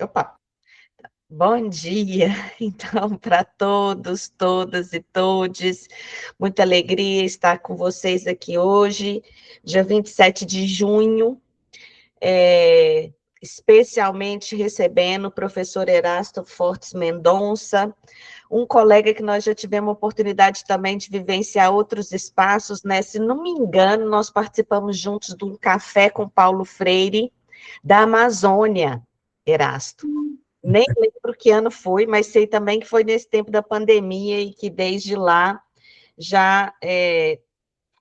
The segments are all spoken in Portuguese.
Opa, bom dia, então, para todos, todas e todes. Muita alegria estar com vocês aqui hoje, dia 27 de junho, especialmente recebendo o professor Erasto Fortes Mendonça, um colega que nós já tivemos a oportunidade também de vivenciar outros espaços, né? Se não me engano, nós participamos juntos de um café com Paulo Freire, da Amazônia, Erasto. Nem lembro que ano foi, mas sei também que foi nesse tempo da pandemia e que desde lá já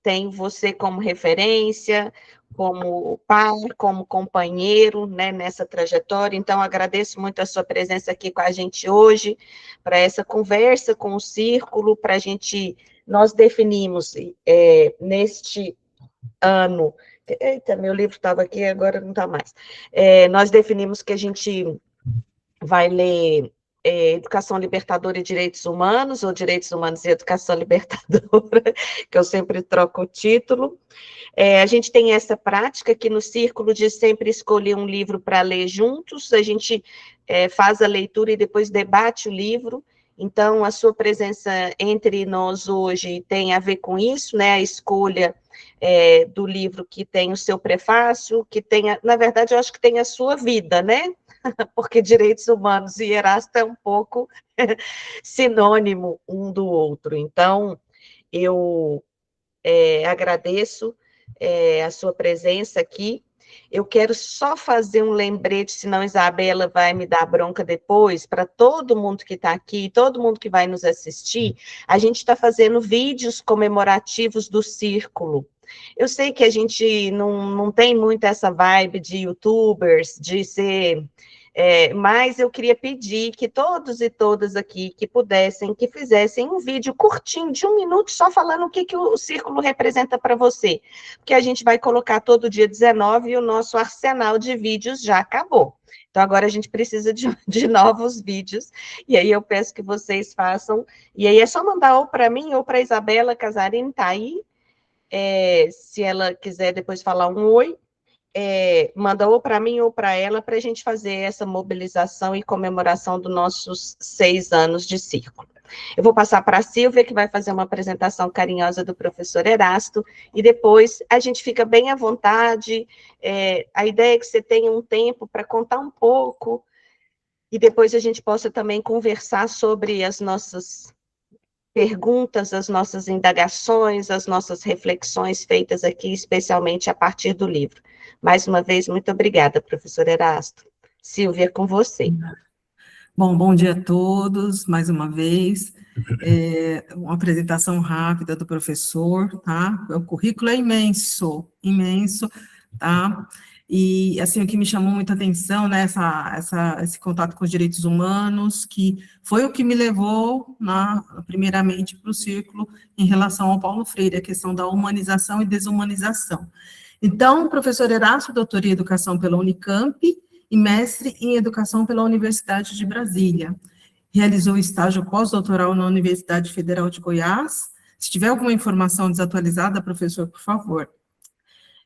tenho você como referência, como pai, como companheiro, né, nessa trajetória. Então, agradeço muito a sua presença aqui com a gente hoje, para essa conversa com o Círculo, para a gente, nós definimos neste ano, eita, meu livro estava aqui, agora não está mais, nós definimos que a gente vai ler Educação Libertadora e Direitos Humanos, ou Direitos Humanos e Educação Libertadora, que eu sempre troco o título. A gente tem essa prática aqui no Círculo de sempre escolher um livro para ler juntos, a gente faz a leitura e depois debate o livro. Então, a sua presença entre nós hoje tem a ver com isso, né? A escolha do livro que tem o seu prefácio, que tem, na verdade, eu acho que tem a sua vida, né? Porque direitos humanos e Erasto é um pouco sinônimo um do outro. Então, eu agradeço a sua presença aqui. Eu quero só fazer um lembrete, senão Isabela vai me dar bronca depois, para todo mundo que está aqui, todo mundo que vai nos assistir, a gente está fazendo vídeos comemorativos do Círculo. Eu sei que a gente não tem muito essa vibe de youtubers, de ser mas eu queria pedir que todos e todas aqui que pudessem, que fizessem um vídeo curtinho, de 1 minuto, só falando o que o Círculo representa para você. Porque a gente vai colocar todo dia 19 e o nosso arsenal de vídeos já acabou. Então, agora a gente precisa de novos vídeos, e aí eu peço que vocês façam, e aí é só mandar ou para mim ou para a Isabela Casarini, tá aí, se ela quiser depois falar um oi, manda ou para mim ou para ela, para a gente fazer essa mobilização e comemoração dos nossos 6 anos de círculo. Eu vou passar para a Silvia, que vai fazer uma apresentação carinhosa do professor Erasto, e depois a gente fica bem à vontade, a ideia é que você tenha um tempo para contar um pouco, e depois a gente possa também conversar sobre as nossas perguntas, as nossas indagações, as nossas reflexões feitas aqui, especialmente a partir do livro. Mais uma vez, muito obrigada, professor Erasto. Silvia, com você. Bom, bom dia a todos, mais uma vez. Uma apresentação rápida do professor, tá? O currículo é imenso, imenso, tá? E, assim, o que me chamou muita atenção, né, esse contato com os direitos humanos, que foi o que me levou, primeiramente, para o círculo em relação ao Paulo Freire, a questão da humanização e desumanização. Então, professor Erasto, doutor em Educação pela Unicamp, e mestre em Educação pela Universidade de Brasília. Realizou estágio pós-doutoral na Universidade Federal de Goiás. Se tiver alguma informação desatualizada, professor, por favor.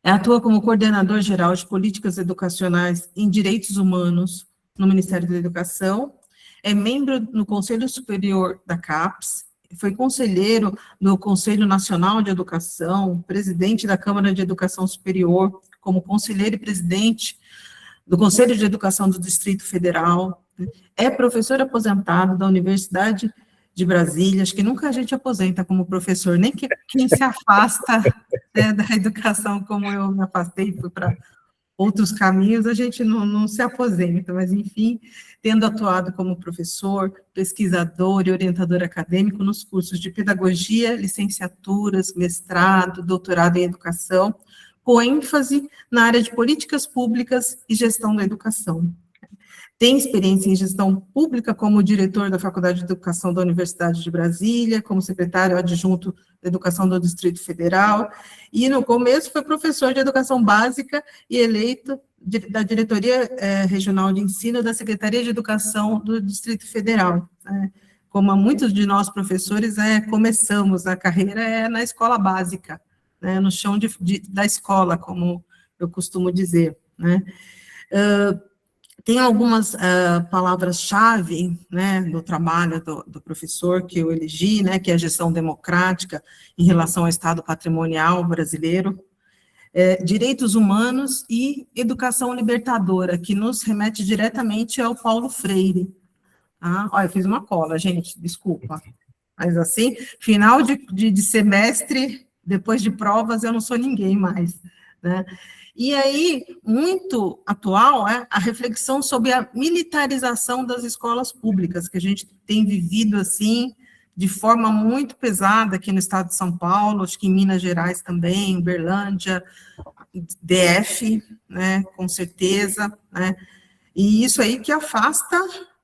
Atua como coordenador geral de políticas educacionais em direitos humanos no Ministério da Educação. É membro no Conselho Superior da CAPES. Foi conselheiro do Conselho Nacional de Educação, presidente da Câmara de Educação Superior, como conselheiro e presidente do Conselho de Educação do Distrito Federal, é professor aposentado da Universidade de Brasília. Acho que nunca a gente aposenta como professor, nem quem se afasta, né, da educação, como eu me afastei, fui para outros caminhos, a gente não se aposenta, mas, enfim, tendo atuado como professor, pesquisador e orientador acadêmico nos cursos de pedagogia, licenciaturas, mestrado, doutorado em educação, com ênfase na área de políticas públicas e gestão da educação. Tem experiência em gestão pública como diretor da Faculdade de Educação da Universidade de Brasília, como secretário adjunto da Educação do Distrito Federal, e no começo foi professor de Educação Básica e eleito da Diretoria Regional de Ensino da Secretaria de Educação do Distrito Federal. Como muitos de nós professores começamos a carreira na escola básica, né, no chão da escola, como eu costumo dizer, né. Tem algumas palavras-chave, né, do trabalho do professor que eu elegi, né, que é a gestão democrática em relação ao Estado patrimonial brasileiro, direitos humanos e educação libertadora, que nos remete diretamente ao Paulo Freire. Ah, olha, eu fiz uma cola, gente, desculpa. Mas assim, final de semestre, depois de provas, eu não sou ninguém mais, né? E aí, muito atual é a reflexão sobre a militarização das escolas públicas, que a gente tem vivido, assim, de forma muito pesada aqui no estado de São Paulo, acho que em Minas Gerais também, Uberlândia, DF, né, com certeza, né? E isso aí que afasta,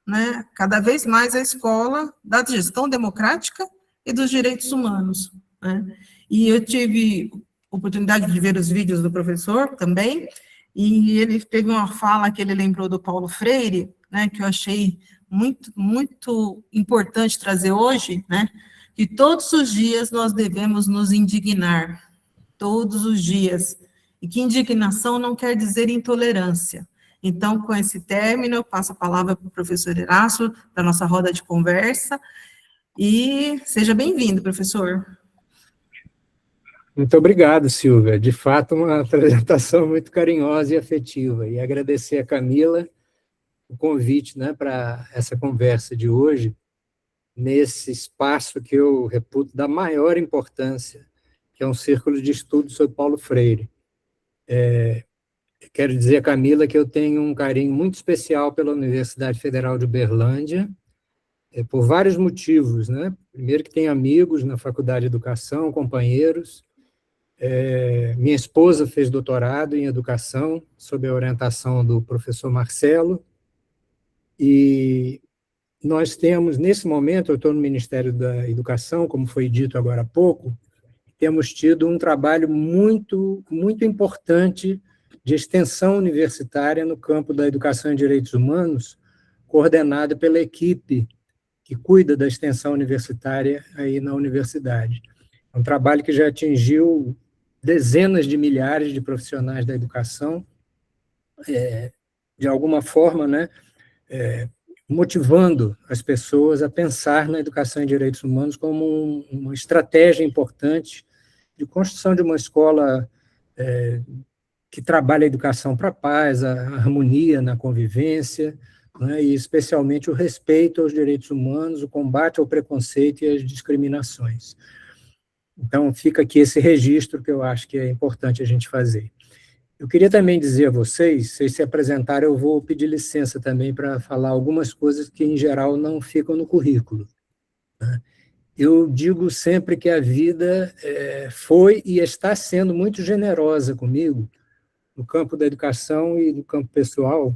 né, cada vez mais a escola da gestão democrática e dos direitos humanos, né? E eu tive oportunidade de ver os vídeos do professor também, e ele teve uma fala que ele lembrou do Paulo Freire, né, que eu achei muito, muito importante trazer hoje, né, que todos os dias nós devemos nos indignar, todos os dias, e que indignação não quer dizer intolerância. Então, com esse término, eu passo a palavra para o professor Erasto, da nossa roda de conversa, e seja bem-vindo, professor. Muito obrigado, Silvia. De fato, uma apresentação muito carinhosa e afetiva. E agradecer a Camila o convite, né, para essa conversa de hoje, nesse espaço que eu reputo da maior importância, que é um círculo de estudo sobre Paulo Freire. Quero dizer, Camila, que eu tenho um carinho muito especial pela Universidade Federal de Uberlândia, por vários motivos, né? Primeiro que tenho amigos na Faculdade de Educação, companheiros. Minha esposa fez doutorado em Educação, sob a orientação do professor Marcelo, e nós temos, nesse momento, eu estou no Ministério da Educação, como foi dito agora há pouco, temos tido um trabalho muito, muito importante de extensão universitária no campo da educação e direitos humanos, coordenado pela equipe que cuida da extensão universitária aí na universidade. É um trabalho que já atingiu dezenas de milhares de profissionais da educação, de alguma forma, né, motivando as pessoas a pensar na educação e direitos humanos como uma estratégia importante de construção de uma escola que trabalha a educação para a paz, a harmonia na convivência, né, e especialmente o respeito aos direitos humanos, o combate ao preconceito e às discriminações. Então, fica aqui esse registro que eu acho que é importante a gente fazer. Eu queria também dizer a vocês se apresentarem, eu vou pedir licença também para falar algumas coisas que, em geral, não ficam no currículo, né? Eu digo sempre que a vida foi e está sendo muito generosa comigo, no campo da educação e no campo pessoal,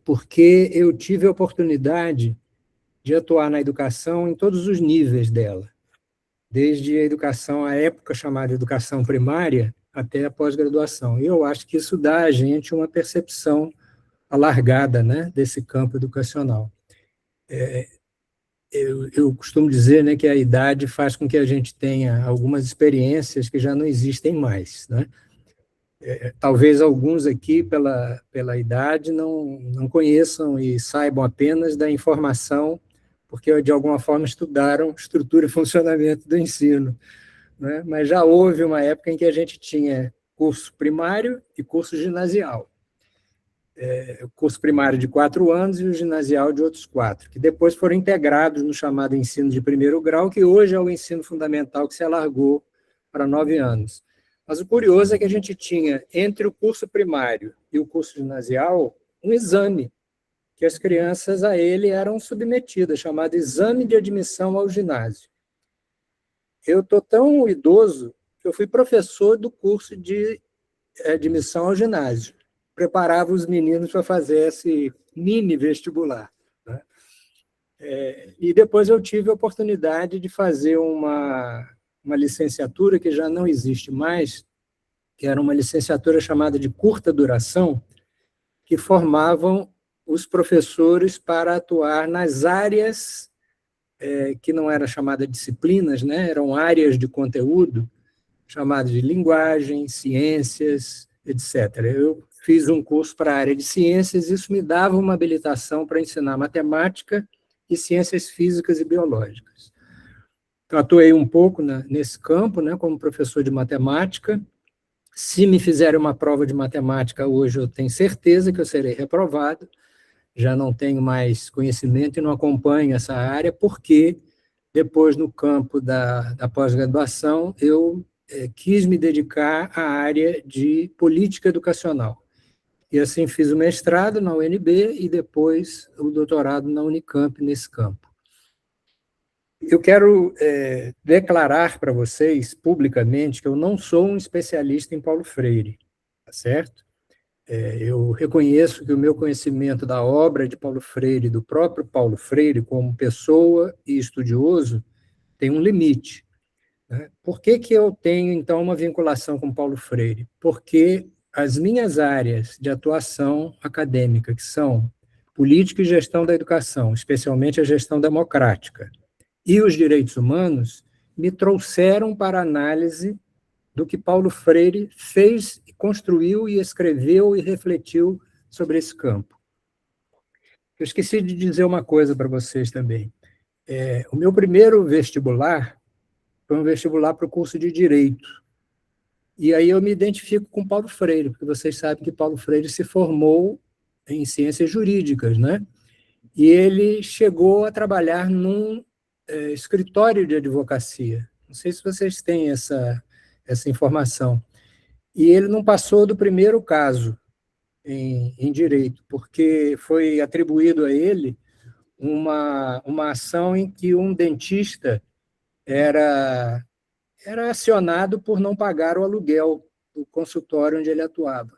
porque eu tive a oportunidade de atuar na educação em todos os níveis dela, desde a educação, a época chamada educação primária, até a pós-graduação. E eu acho que isso dá a gente uma percepção alargada, né, desse campo educacional. Eu costumo dizer, né, que a idade faz com que a gente tenha algumas experiências que já não existem mais, né? Talvez alguns aqui, pela idade, não conheçam e saibam apenas da informação, porque de alguma forma estudaram estrutura e funcionamento do ensino, né? Mas já houve uma época em que a gente tinha curso primário e curso ginasial. O curso primário de 4 anos e o ginasial de outros 4, que depois foram integrados no chamado ensino de primeiro grau, que hoje é o ensino fundamental, que se alargou para 9 anos. Mas o curioso é que a gente tinha, entre o curso primário e o curso ginasial, um exame, que as crianças a ele eram submetidas, chamado exame de admissão ao ginásio. Eu estou tão idoso que eu fui professor do curso de admissão ao ginásio. Preparava os meninos para fazer esse mini vestibular, né? E depois eu tive a oportunidade de fazer uma licenciatura que já não existe mais, que era uma licenciatura chamada de curta duração, que formavam os professores para atuar nas áreas que não eram chamadas disciplinas, né? Eram áreas de conteúdo, chamadas de linguagem, ciências, etc. Eu fiz um curso para a área de ciências, isso me dava uma habilitação para ensinar matemática e ciências físicas e biológicas. Então, atuei um pouco nesse campo, né, como professor de matemática. Se me fizerem uma prova de matemática hoje, eu tenho certeza que eu serei reprovado, já não tenho mais conhecimento e não acompanho essa área, porque depois, no campo da pós-graduação, eu quis me dedicar à área de política educacional. E assim fiz o mestrado na UNB e depois o doutorado na Unicamp nesse campo. Eu quero declarar para vocês, publicamente, que eu não sou um especialista em Paulo Freire, tá certo? Eu reconheço que o meu conhecimento da obra de Paulo Freire, do próprio Paulo Freire, como pessoa e estudioso, tem um limite, né? Por que que eu tenho, então, uma vinculação com Paulo Freire? Porque as minhas áreas de atuação acadêmica, que são política e gestão da educação, especialmente a gestão democrática, e os direitos humanos, me trouxeram para a análise do que Paulo Freire fez, construiu e escreveu e refletiu sobre esse campo. Eu esqueci de dizer uma coisa para vocês também. O meu primeiro vestibular foi um vestibular para o curso de Direito. E aí eu me identifico com Paulo Freire, porque vocês sabem que Paulo Freire se formou em ciências jurídicas, né? E ele chegou a trabalhar num escritório de advocacia. Não sei se vocês têm essa informação. E ele não passou do primeiro caso em direito, porque foi atribuído a ele uma ação em que um dentista era acionado por não pagar o aluguel do consultório onde ele atuava.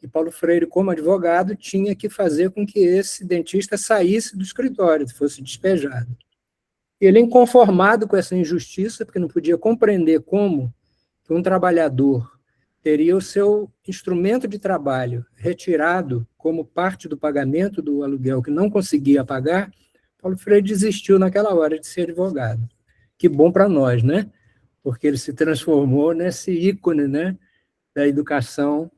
E Paulo Freire, como advogado, tinha que fazer com que esse dentista saísse do escritório, fosse despejado. Ele, inconformado com essa injustiça, porque não podia compreender como um trabalhador teria o seu instrumento de trabalho retirado como parte do pagamento do aluguel que não conseguia pagar, Paulo Freire desistiu naquela hora de ser advogado. Que bom para nós, né? Porque ele se transformou nesse ícone, né, da educação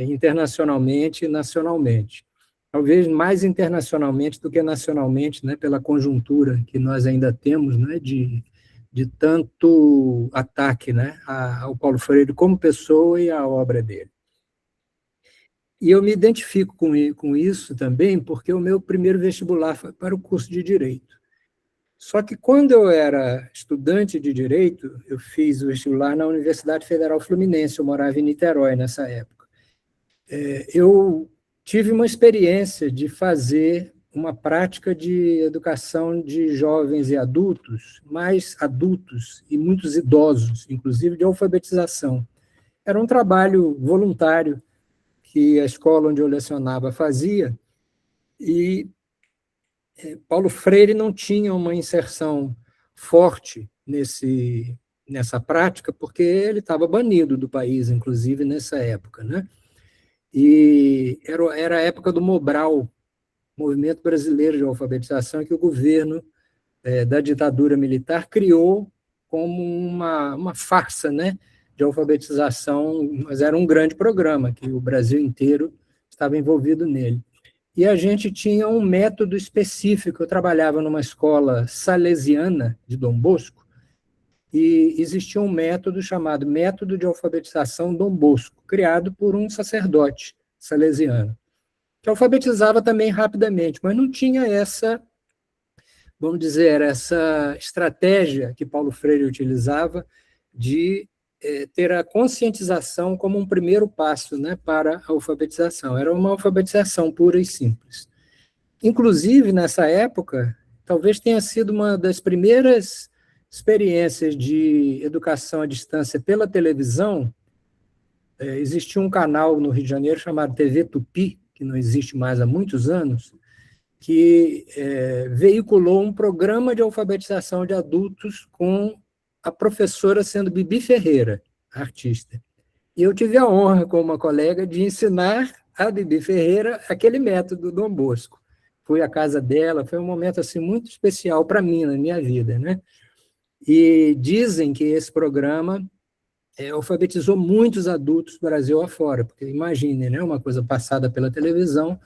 internacionalmente e nacionalmente. Talvez mais internacionalmente do que nacionalmente, né, pela conjuntura que nós ainda temos, né, de tanto ataque, né, ao Paulo Freire como pessoa e à obra dele. E eu me identifico com isso também, porque o meu primeiro vestibular foi para o curso de Direito. Só que quando eu era estudante de Direito, eu fiz o vestibular na Universidade Federal Fluminense, eu morava em Niterói nessa época. Eu tive uma experiência de fazer uma prática de educação de jovens e adultos, mais adultos e muitos idosos, inclusive de alfabetização. Era um trabalho voluntário que a escola onde eu lecionava fazia, e Paulo Freire não tinha uma inserção forte nessa prática, porque ele estava banido do país, inclusive, nessa época, né? E era a época do Mobral, Movimento Brasileiro de Alfabetização, que o governo da ditadura militar criou como uma farsa, né, de alfabetização, mas era um grande programa, que o Brasil inteiro estava envolvido nele. E a gente tinha um método específico. Eu trabalhava numa escola salesiana de Dom Bosco, e existia um método chamado Método de Alfabetização Dom Bosco, criado por um sacerdote salesiano, que alfabetizava também rapidamente, mas não tinha essa, vamos dizer, essa estratégia que Paulo Freire utilizava de ter a conscientização como um primeiro passo, né, para a alfabetização. Era uma alfabetização pura e simples. Inclusive, nessa época, talvez tenha sido uma das primeiras experiências de educação à distância pela televisão. Existia um canal no Rio de Janeiro chamado TV Tupi, que não existe mais há muitos anos, que veiculou um programa de alfabetização de adultos com a professora sendo Bibi Ferreira, artista. E eu tive a honra, com uma colega, de ensinar a Bibi Ferreira aquele método do Dom Bosco. Fui à casa dela, foi um momento assim, muito especial para mim, na minha vida, né? E dizem que esse programa alfabetizou muitos adultos Brasil afora, porque imagine, né, uma coisa passada pela televisão,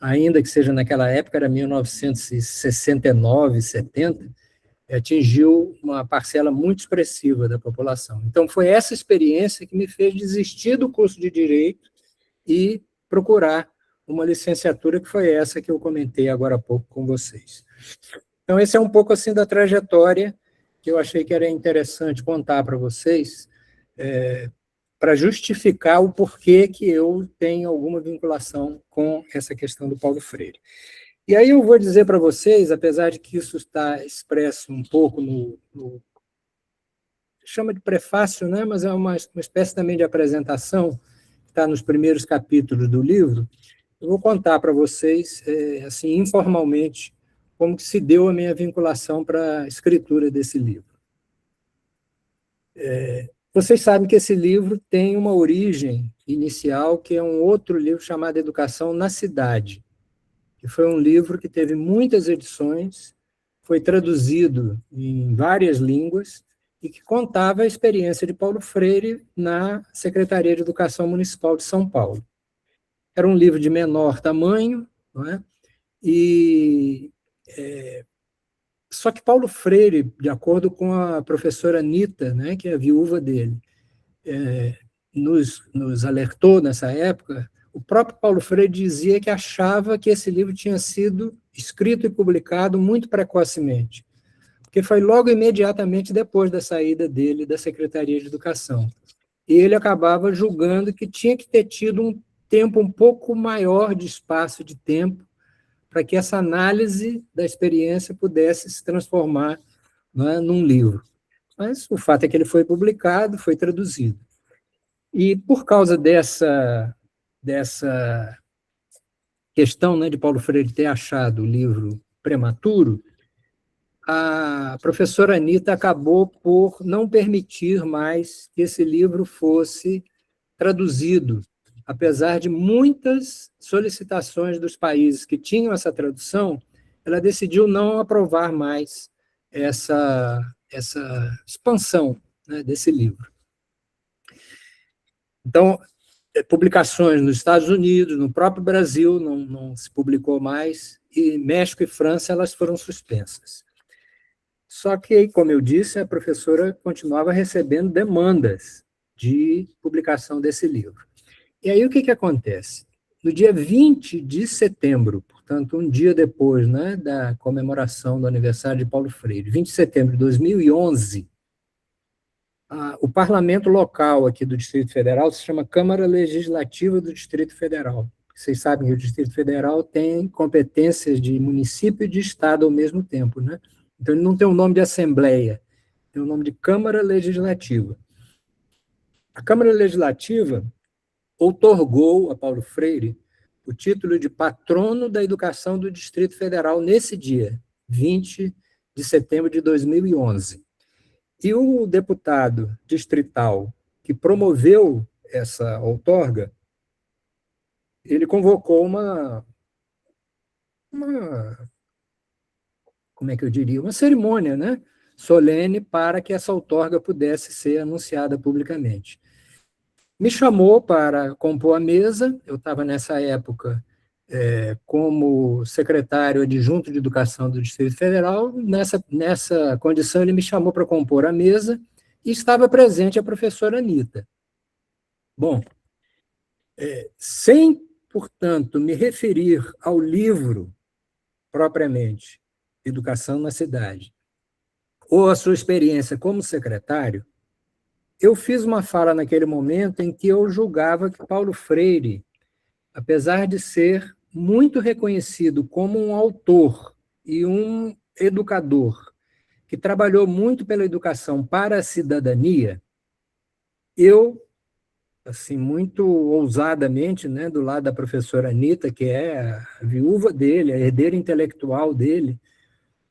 ainda que seja naquela época, era 1969, 70, atingiu uma parcela muito expressiva da população. Então, foi essa experiência que me fez desistir do curso de Direito e procurar uma licenciatura, que foi essa que eu comentei agora há pouco com vocês. Então, esse é um pouco assim da trajetória que eu achei que era interessante contar para vocês, para justificar o porquê que eu tenho alguma vinculação com essa questão do Paulo Freire. E aí eu vou dizer para vocês, apesar de que isso está expresso um pouco chama de prefácio, né? Mas é uma espécie também de apresentação, que está nos primeiros capítulos do livro. Eu vou contar para vocês, assim, informalmente, como que se deu a minha vinculação para a escritura desse livro. Vocês sabem que esse livro tem uma origem inicial, que é um outro livro chamado Educação na Cidade, que foi um livro que teve muitas edições, foi traduzido em várias línguas, e que contava a experiência de Paulo Freire na Secretaria de Educação Municipal de São Paulo. Era um livro de menor tamanho, não é? Só que Paulo Freire, de acordo com a professora Anita, né, que é a viúva dele, nos alertou nessa época. O próprio Paulo Freire dizia que achava que esse livro tinha sido escrito e publicado muito precocemente, porque foi logo imediatamente depois da saída dele da Secretaria de Educação. E ele acabava julgando que tinha que ter tido um tempo um pouco maior de espaço de tempo para que essa análise da experiência pudesse se transformar, né, num livro. Mas o fato é que ele foi publicado, foi traduzido. E por causa dessa questão, né, de Paulo Freire ter achado o livro prematuro, a professora Anita acabou por não permitir mais que esse livro fosse traduzido, apesar de muitas solicitações dos países que tinham essa tradução. Ela decidiu não aprovar mais essa expansão, né, desse livro. Então, publicações nos Estados Unidos, no próprio Brasil, não se publicou mais, e México e França elas foram suspensas. Só que, como eu disse, a professora continuava recebendo demandas de publicação desse livro. E aí o que acontece? No dia 20 de setembro, portanto, um dia depois, né, da comemoração do aniversário de Paulo Freire, 20 de setembro de 2011, o parlamento local aqui do Distrito Federal se chama Câmara Legislativa do Distrito Federal. Vocês sabem que o Distrito Federal tem competências de município e de estado ao mesmo tempo, né? Então, ele não tem o nome de Assembleia, tem o nome de Câmara Legislativa. A Câmara Legislativa outorgou a Paulo Freire o título de patrono da educação do Distrito Federal nesse dia, 20 de setembro de 2011. E o deputado distrital que promoveu essa outorga, ele convocou como é que eu diria, uma cerimônia, né, solene para que essa outorga pudesse ser anunciada publicamente. Me chamou para compor a mesa, eu estava nessa época como secretário adjunto de Educação do Distrito Federal. Nessa condição, ele me chamou para compor a mesa e estava presente a professora Anita. Bom, sem, portanto, me referir ao livro propriamente, Educação na Cidade, ou a sua experiência como secretário, eu fiz uma fala naquele momento em que eu julgava que Paulo Freire, apesar de ser muito reconhecido como um autor e um educador que trabalhou muito pela educação para a cidadania, eu, assim, muito ousadamente, né, do lado da professora Anita, que é a viúva dele, a herdeira intelectual dele,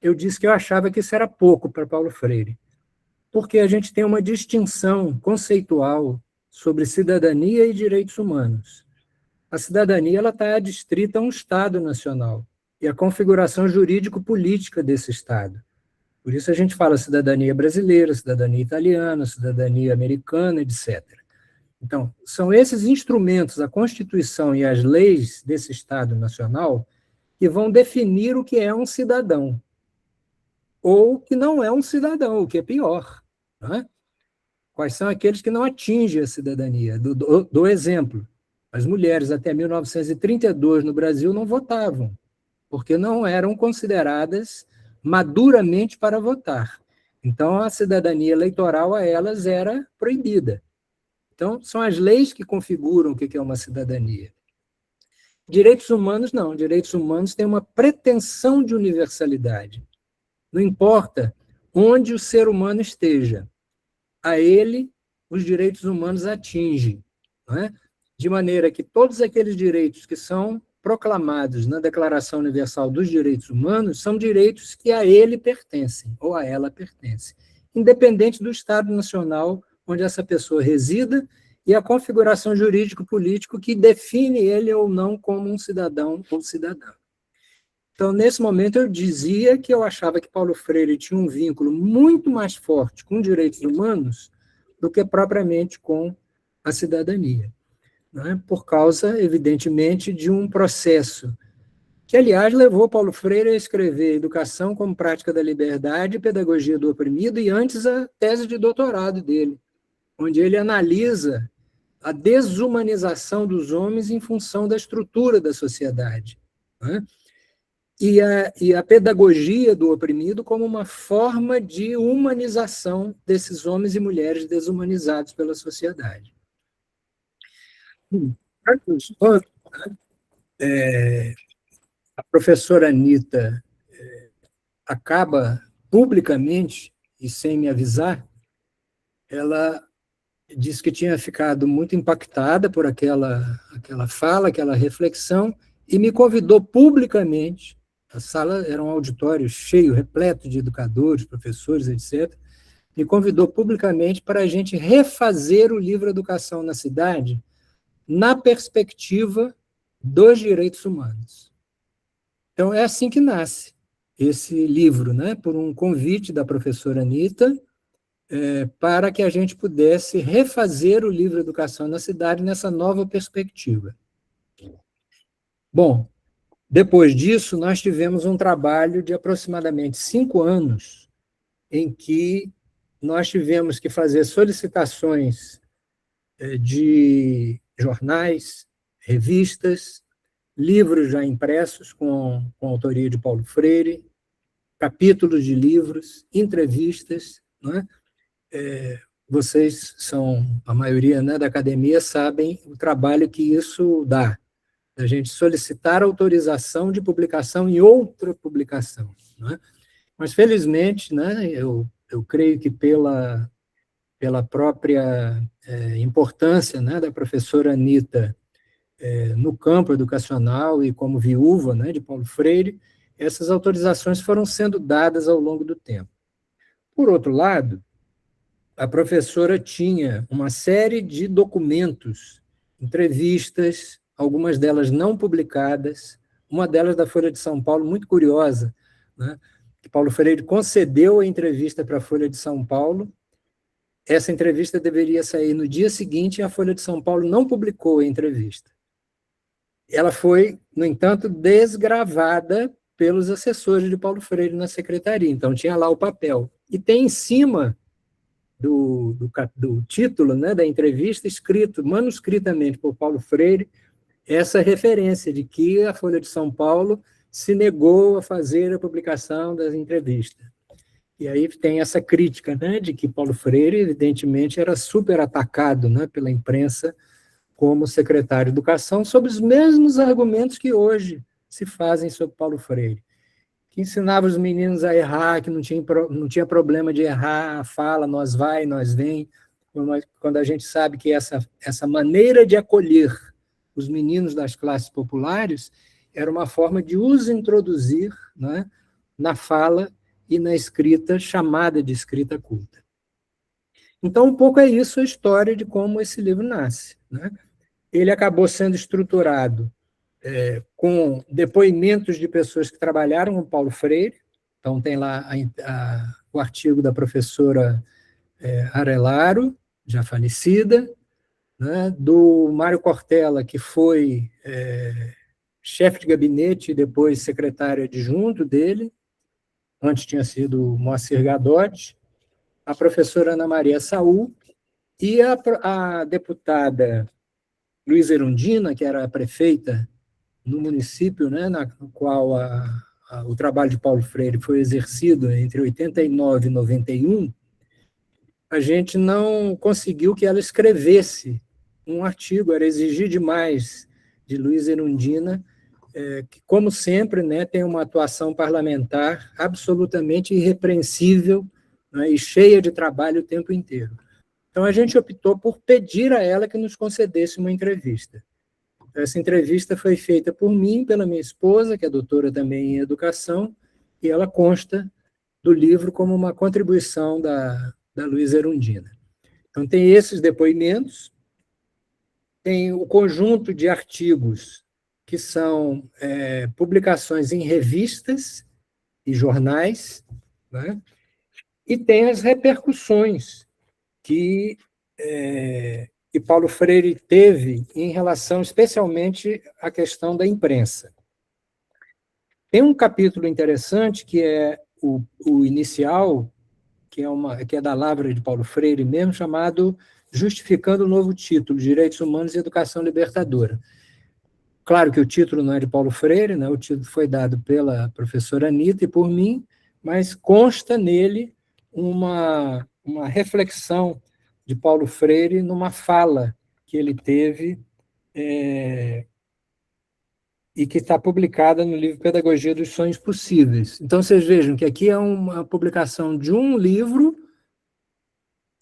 eu disse que eu achava que isso era pouco para Paulo Freire, porque a gente tem uma distinção conceitual sobre cidadania e direitos humanos. A cidadania está adstrita a um Estado nacional e a configuração jurídico-política desse Estado. Por isso a gente fala cidadania brasileira, cidadania italiana, cidadania americana, etc. Então, são esses instrumentos, a Constituição e as leis desse Estado Nacional, que vão definir o que é um cidadão, ou que não é um cidadão, o que é pior. Né? Quais são aqueles que não atingem a cidadania? Do exemplo, as mulheres até 1932 no Brasil não votavam, porque não eram consideradas maduramente para votar. Então, a cidadania eleitoral a elas era proibida. Então, são as leis que configuram o que é uma cidadania. Direitos humanos, não. Direitos humanos têm uma pretensão de universalidade. Não importa onde o ser humano esteja, a ele os direitos humanos atingem. Não é? De maneira que todos aqueles direitos que são proclamados na Declaração Universal dos Direitos Humanos são direitos que a ele pertencem, ou a ela pertencem, independente do Estado Nacional onde essa pessoa resida e a configuração jurídico-político que define ele ou não como um cidadão ou cidadã. Então, nesse momento, eu dizia que eu achava que Paulo Freire tinha um vínculo muito mais forte com direitos humanos do que propriamente com a cidadania, né? Por causa, evidentemente, de um processo que, aliás, levou Paulo Freire a escrever Educação como Prática da Liberdade e Pedagogia do Oprimido, e antes a tese de doutorado dele, onde ele analisa a desumanização dos homens em função da estrutura da sociedade, né? E a pedagogia do oprimido como uma forma de humanização desses homens e mulheres desumanizados pela sociedade. A professora Anita acaba publicamente, e sem me avisar, ela disse que tinha ficado muito impactada por aquela fala, aquela reflexão, e me convidou publicamente. A sala era um auditório cheio, repleto de educadores, professores, etc. Me convidou publicamente para a gente refazer o livro Educação na Cidade na perspectiva dos direitos humanos. Então, é assim que nasce esse livro, né? Por um convite da professora Anita, para que a gente pudesse refazer o livro Educação na Cidade nessa nova perspectiva. Bom, depois disso, nós tivemos um trabalho de aproximadamente 5 anos, em que nós tivemos que fazer solicitações de jornais, revistas, livros já impressos com autoria de Paulo Freire, capítulos de livros, entrevistas, né? Vocês são, a maioria, né, da academia, sabem o trabalho que isso dá, a gente solicitar autorização de publicação em outra publicação, né? Mas, felizmente, né, eu creio que pela própria importância, né, da professora Anita no campo educacional e como viúva, né, de Paulo Freire, essas autorizações foram sendo dadas ao longo do tempo. Por outro lado, a professora tinha uma série de documentos, entrevistas, algumas delas não publicadas, uma delas da Folha de São Paulo, muito curiosa, né? Que Paulo Freire concedeu a entrevista para a Folha de São Paulo. Essa entrevista deveria sair no dia seguinte e a Folha de São Paulo não publicou a entrevista. Ela foi, no entanto, desgravada pelos assessores de Paulo Freire na secretaria, então tinha lá o papel. E tem em cima do título, né, da entrevista, escrito manuscritamente por Paulo Freire, essa referência de que a Folha de São Paulo se negou a fazer a publicação das entrevistas. E aí tem essa crítica, né, de que Paulo Freire, evidentemente, era super atacado, né, pela imprensa como secretário de Educação, sob os mesmos argumentos que hoje se fazem sobre Paulo Freire, que ensinava os meninos a errar, que não tinha problema de errar a fala, nós vai, nós vem, quando a gente sabe que essa maneira de acolher os meninos das classes populares era uma forma de os introduzir, né, na fala e na escrita chamada de escrita culta. Então, um pouco é isso a história de como esse livro nasce, né? Ele acabou sendo estruturado com depoimentos de pessoas que trabalharam com Paulo Freire, Então, tem lá o artigo da professora Arelaro, já falecida, né, do Mário Cortella, que foi chefe de gabinete e depois secretário adjunto dele, antes tinha sido Moacir Gadotti, a professora Ana Maria Saul e a deputada Luísa Erundina, que era a prefeita no município, né, no qual o trabalho de Paulo Freire foi exercido entre 89 e 91, a gente não conseguiu que ela escrevesse um artigo, era exigir demais de Luísa Erundina, que, como sempre, né, tem uma atuação parlamentar absolutamente irrepreensível, né, e cheia de trabalho o tempo inteiro. Então, a gente optou por pedir a ela que nos concedesse uma entrevista. Essa entrevista foi feita por mim, pela minha esposa, que é doutora também em educação, e ela consta do livro como uma contribuição da Luísa Erundina. Então, tem esses depoimentos, tem o conjunto de artigos que são publicações em revistas e jornais, né? E tem as repercussões que Paulo Freire teve em relação, especialmente, à questão da imprensa. Tem um capítulo interessante, que é o inicial, que é da Lavra de Paulo Freire mesmo, chamado Justificando o Novo Título, Direitos Humanos e Educação Libertadora. Claro que o título não é de Paulo Freire, né? O título foi dado pela professora Anita e por mim, mas consta nele uma reflexão de Paulo Freire numa fala que ele teve e que está publicada no livro Pedagogia dos Sonhos Possíveis. Então, vocês vejam que aqui é uma publicação de um livro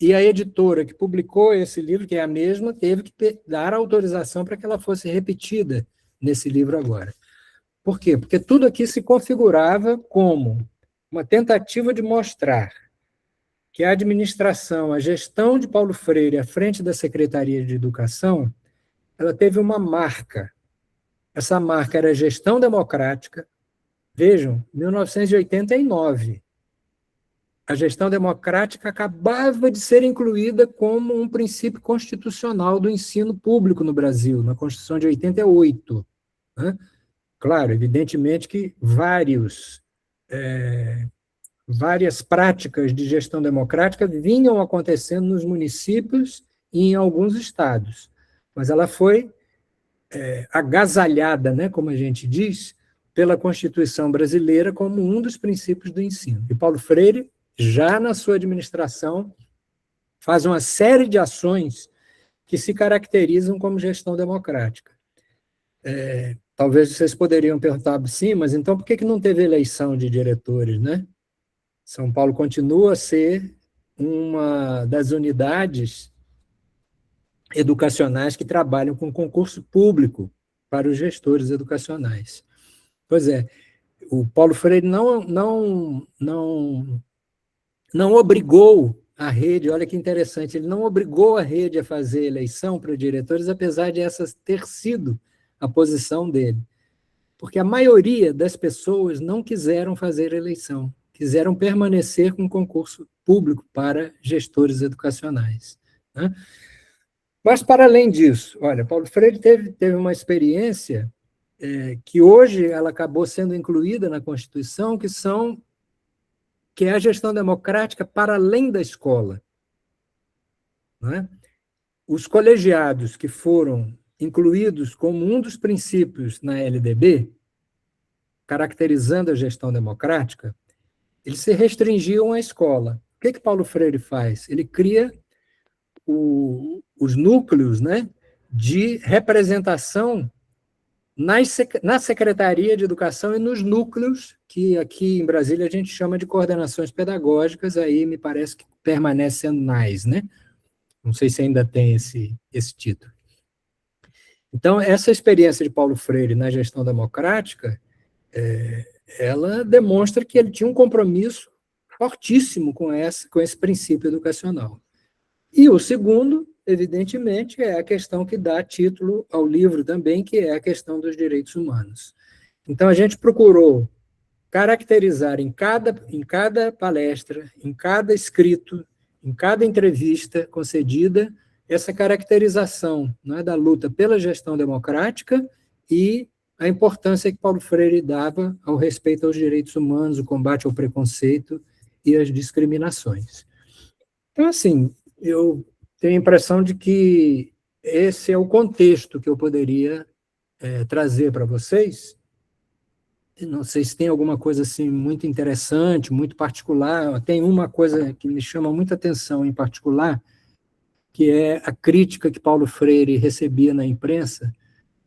e a editora que publicou esse livro, que é a mesma, teve que dar autorização para que ela fosse repetida nesse livro agora. Por quê? Porque tudo aqui se configurava como uma tentativa de mostrar que a administração, a gestão de Paulo Freire à frente da Secretaria de Educação, ela teve uma marca. Essa marca era a gestão democrática. Vejam, 1989. A gestão democrática acabava de ser incluída como um princípio constitucional do ensino público no Brasil, na Constituição de 88. Né? Claro, evidentemente que várias práticas de gestão democrática vinham acontecendo nos municípios e em alguns estados, mas ela foi agasalhada, né, como a gente diz, pela Constituição brasileira como um dos princípios do ensino. E Paulo Freire, já na sua administração, faz uma série de ações que se caracterizam como gestão democrática. Talvez vocês poderiam perguntar, sim, mas então por que não teve eleição de diretores, né? São Paulo continua a ser uma das unidades educacionais que trabalham com concurso público para os gestores educacionais. Pois é, o Paulo Freire não obrigou a rede, olha que interessante, ele não obrigou a rede a fazer eleição para diretores, apesar de essa ter sido a posição dele. Porque a maioria das pessoas não quiseram fazer eleição, quiseram permanecer com concurso público para gestores educacionais. Né? Mas, para além disso, olha, Paulo Freire teve uma experiência que hoje ela acabou sendo incluída na Constituição, que é a gestão democrática para além da escola. Né? Os colegiados que foram incluídos como um dos princípios na LDB, caracterizando a gestão democrática, eles se restringiam à escola. O que Paulo Freire faz? Ele cria os núcleos, né, de representação na Secretaria de Educação e nos núcleos, que aqui em Brasília a gente chama de coordenações pedagógicas, aí me parece que permanece sendo NAES, né? Não sei se ainda tem esse título. Então, essa experiência de Paulo Freire na gestão democrática, ela demonstra que ele tinha um compromisso fortíssimo com esse princípio educacional. E o segundo, evidentemente, é a questão que dá título ao livro também, que é a questão dos direitos humanos. Então, a gente procurou caracterizar em cada palestra, em cada escrito, em cada entrevista concedida, essa caracterização, né, da luta pela gestão democrática e a importância que Paulo Freire dava ao respeito aos direitos humanos, o combate ao preconceito e às discriminações. Então, assim, eu tenho a impressão de que esse é o contexto que eu poderia trazer para vocês. Não sei se tem alguma coisa assim muito interessante, muito particular. Tem uma coisa que me chama muita atenção em particular, que é a crítica que Paulo Freire recebia na imprensa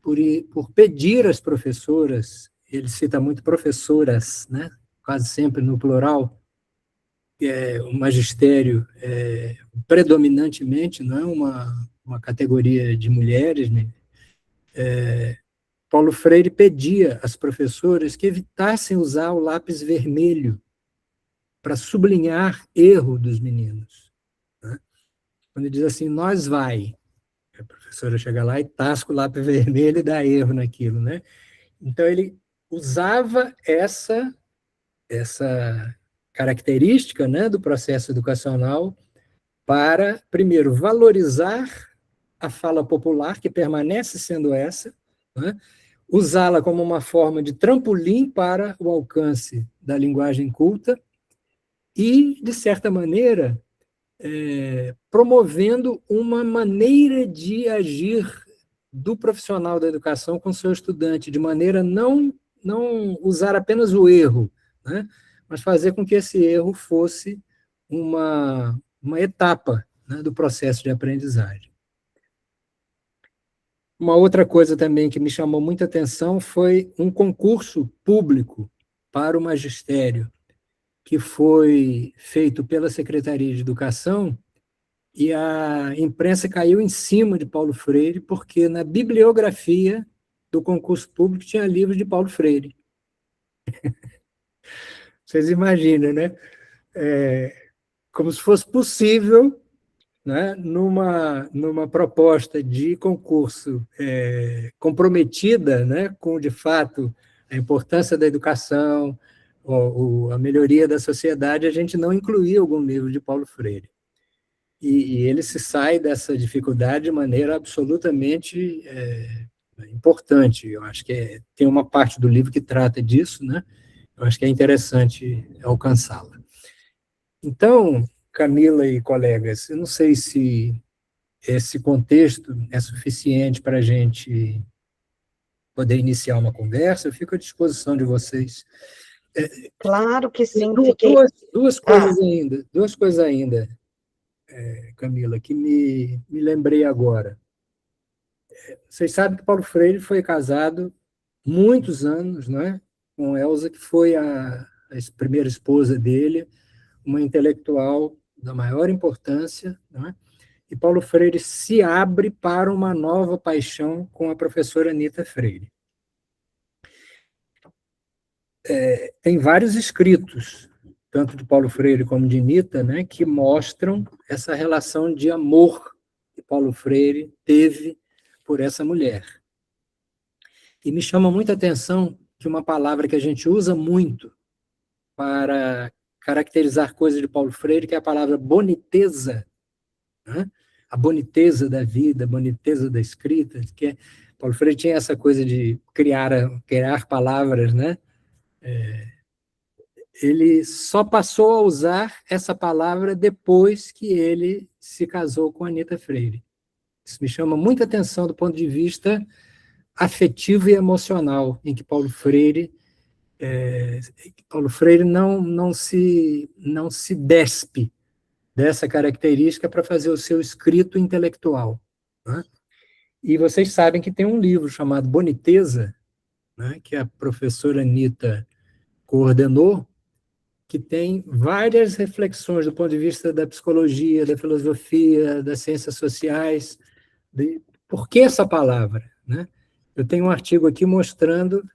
por pedir às professoras, ele cita muito professoras, né, quase sempre no plural, o magistério predominantemente não é uma categoria de mulheres, né? Paulo Freire pedia às professoras que evitassem usar o lápis vermelho para sublinhar erro dos meninos, né? Quando ele diz assim, nós vai, a professora chega lá e tasca o lápis vermelho e dá erro naquilo, né? Então, ele usava essa característica, né, do processo educacional para, primeiro, valorizar a fala popular, que permanece sendo essa, né, usá-la como uma forma de trampolim para o alcance da linguagem culta e, de certa maneira, promovendo uma maneira de agir do profissional da educação com seu estudante, de maneira a não usar apenas o erro, né, mas fazer com que esse erro fosse uma etapa, né, do processo de aprendizagem. Uma outra coisa também que me chamou muita atenção foi um concurso público para o magistério, que foi feito pela Secretaria de Educação, e a imprensa caiu em cima de Paulo Freire, porque na bibliografia do concurso público tinha livro de Paulo Freire. Vocês imaginam, né? Como se fosse possível, né, numa proposta de concurso comprometida, né, com, de fato, a importância da educação, a melhoria da sociedade, a gente não incluir algum livro de Paulo Freire. E ele se sai dessa dificuldade de maneira absolutamente importante. Eu acho que tem uma parte do livro que trata disso, né? Eu acho que é interessante alcançá-la. Então, Camila e colegas, eu não sei se esse contexto é suficiente para a gente poder iniciar uma conversa. Eu fico à disposição de vocês. Claro que sim. Duas coisas ainda, Camila, que me lembrei agora. Vocês sabem que Paulo Freire foi casado muitos anos, né, com Elsa, que foi a primeira esposa dele, uma intelectual da maior importância, né? E Paulo Freire se abre para uma nova paixão com a professora Anita Freire. Tem vários escritos, tanto de Paulo Freire como de Anita, né, que mostram essa relação de amor que Paulo Freire teve por essa mulher. E me chama muita atenção que uma palavra que a gente usa muito para caracterizar coisas de Paulo Freire, que é a palavra boniteza, né? A boniteza da vida, a boniteza da escrita, que Paulo Freire tinha essa coisa de criar palavras, né? Ele só passou a usar essa palavra depois que ele se casou com Anita Freire. Isso me chama muita atenção do ponto de vista afetivo e emocional, em que Paulo Freire não se despe dessa característica para fazer o seu escrito intelectual, né? E vocês sabem que tem um livro chamado Boniteza, né, que a professora Anita coordenou, que tem várias reflexões do ponto de vista da psicologia, da filosofia, das ciências sociais, de por que essa palavra, né? Eu tenho um artigo aqui mostrando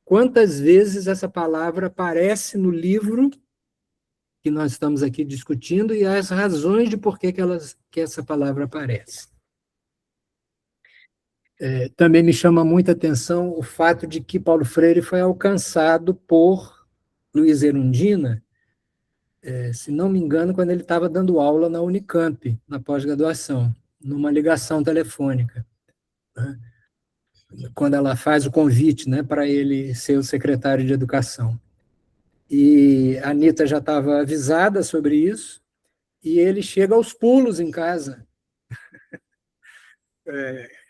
quantas vezes essa palavra aparece no livro que nós estamos aqui discutindo e as razões de por que essa palavra aparece. Também me chama muita atenção o fato de que Paulo Freire foi alcançado por Luiz Erundina, se não me engano, quando ele estava dando aula na Unicamp, na pós-graduação, numa ligação telefônica, né? Quando ela faz o convite, né, para ele ser o secretário de Educação. E a Anitta já estava avisada sobre isso, e ele chega aos pulos em casa.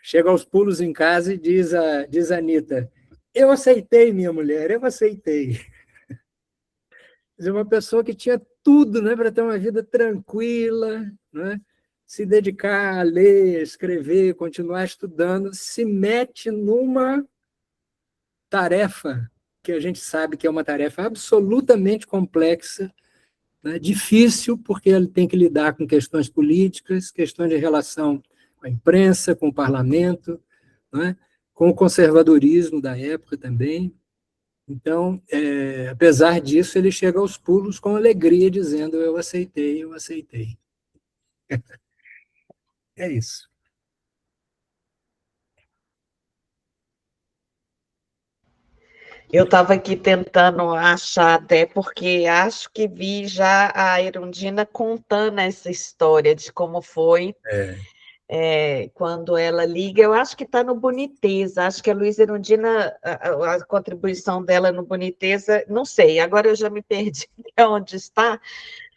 Chega aos pulos em casa e diz a Anitta: eu aceitei, minha mulher, eu aceitei. Quer dizer, uma pessoa que tinha tudo, né, para ter uma vida tranquila, né, se dedicar a ler, escrever, continuar estudando, se mete numa tarefa que a gente sabe que é uma tarefa absolutamente complexa, né, difícil, porque ele tem que lidar com questões políticas, questões de relação com a imprensa, com o parlamento, né, com o conservadorismo da época também. Então, apesar disso, ele chega aos pulos com alegria, dizendo: eu aceitei, eu aceitei. É isso. Eu estava aqui tentando achar até, porque acho que vi já a Erundina contando essa história de como foi quando ela liga. Eu acho que está no Boniteza, acho que a Luísa Erundina, a contribuição dela no Boniteza, não sei, agora eu já me perdi onde está,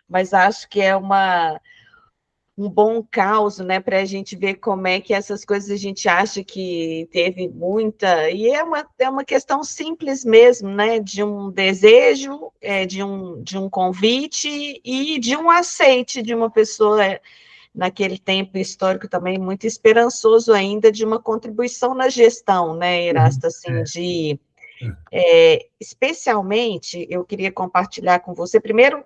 mas acho que é um bom caos, né, para a gente ver como é que essas coisas a gente acha que teve muita, e é uma questão simples mesmo, né, de um desejo, de um convite e de um aceite de uma pessoa, naquele tempo histórico também muito esperançoso ainda, de uma contribuição na gestão, né, Erasto, assim, especialmente, eu queria compartilhar com você, primeiro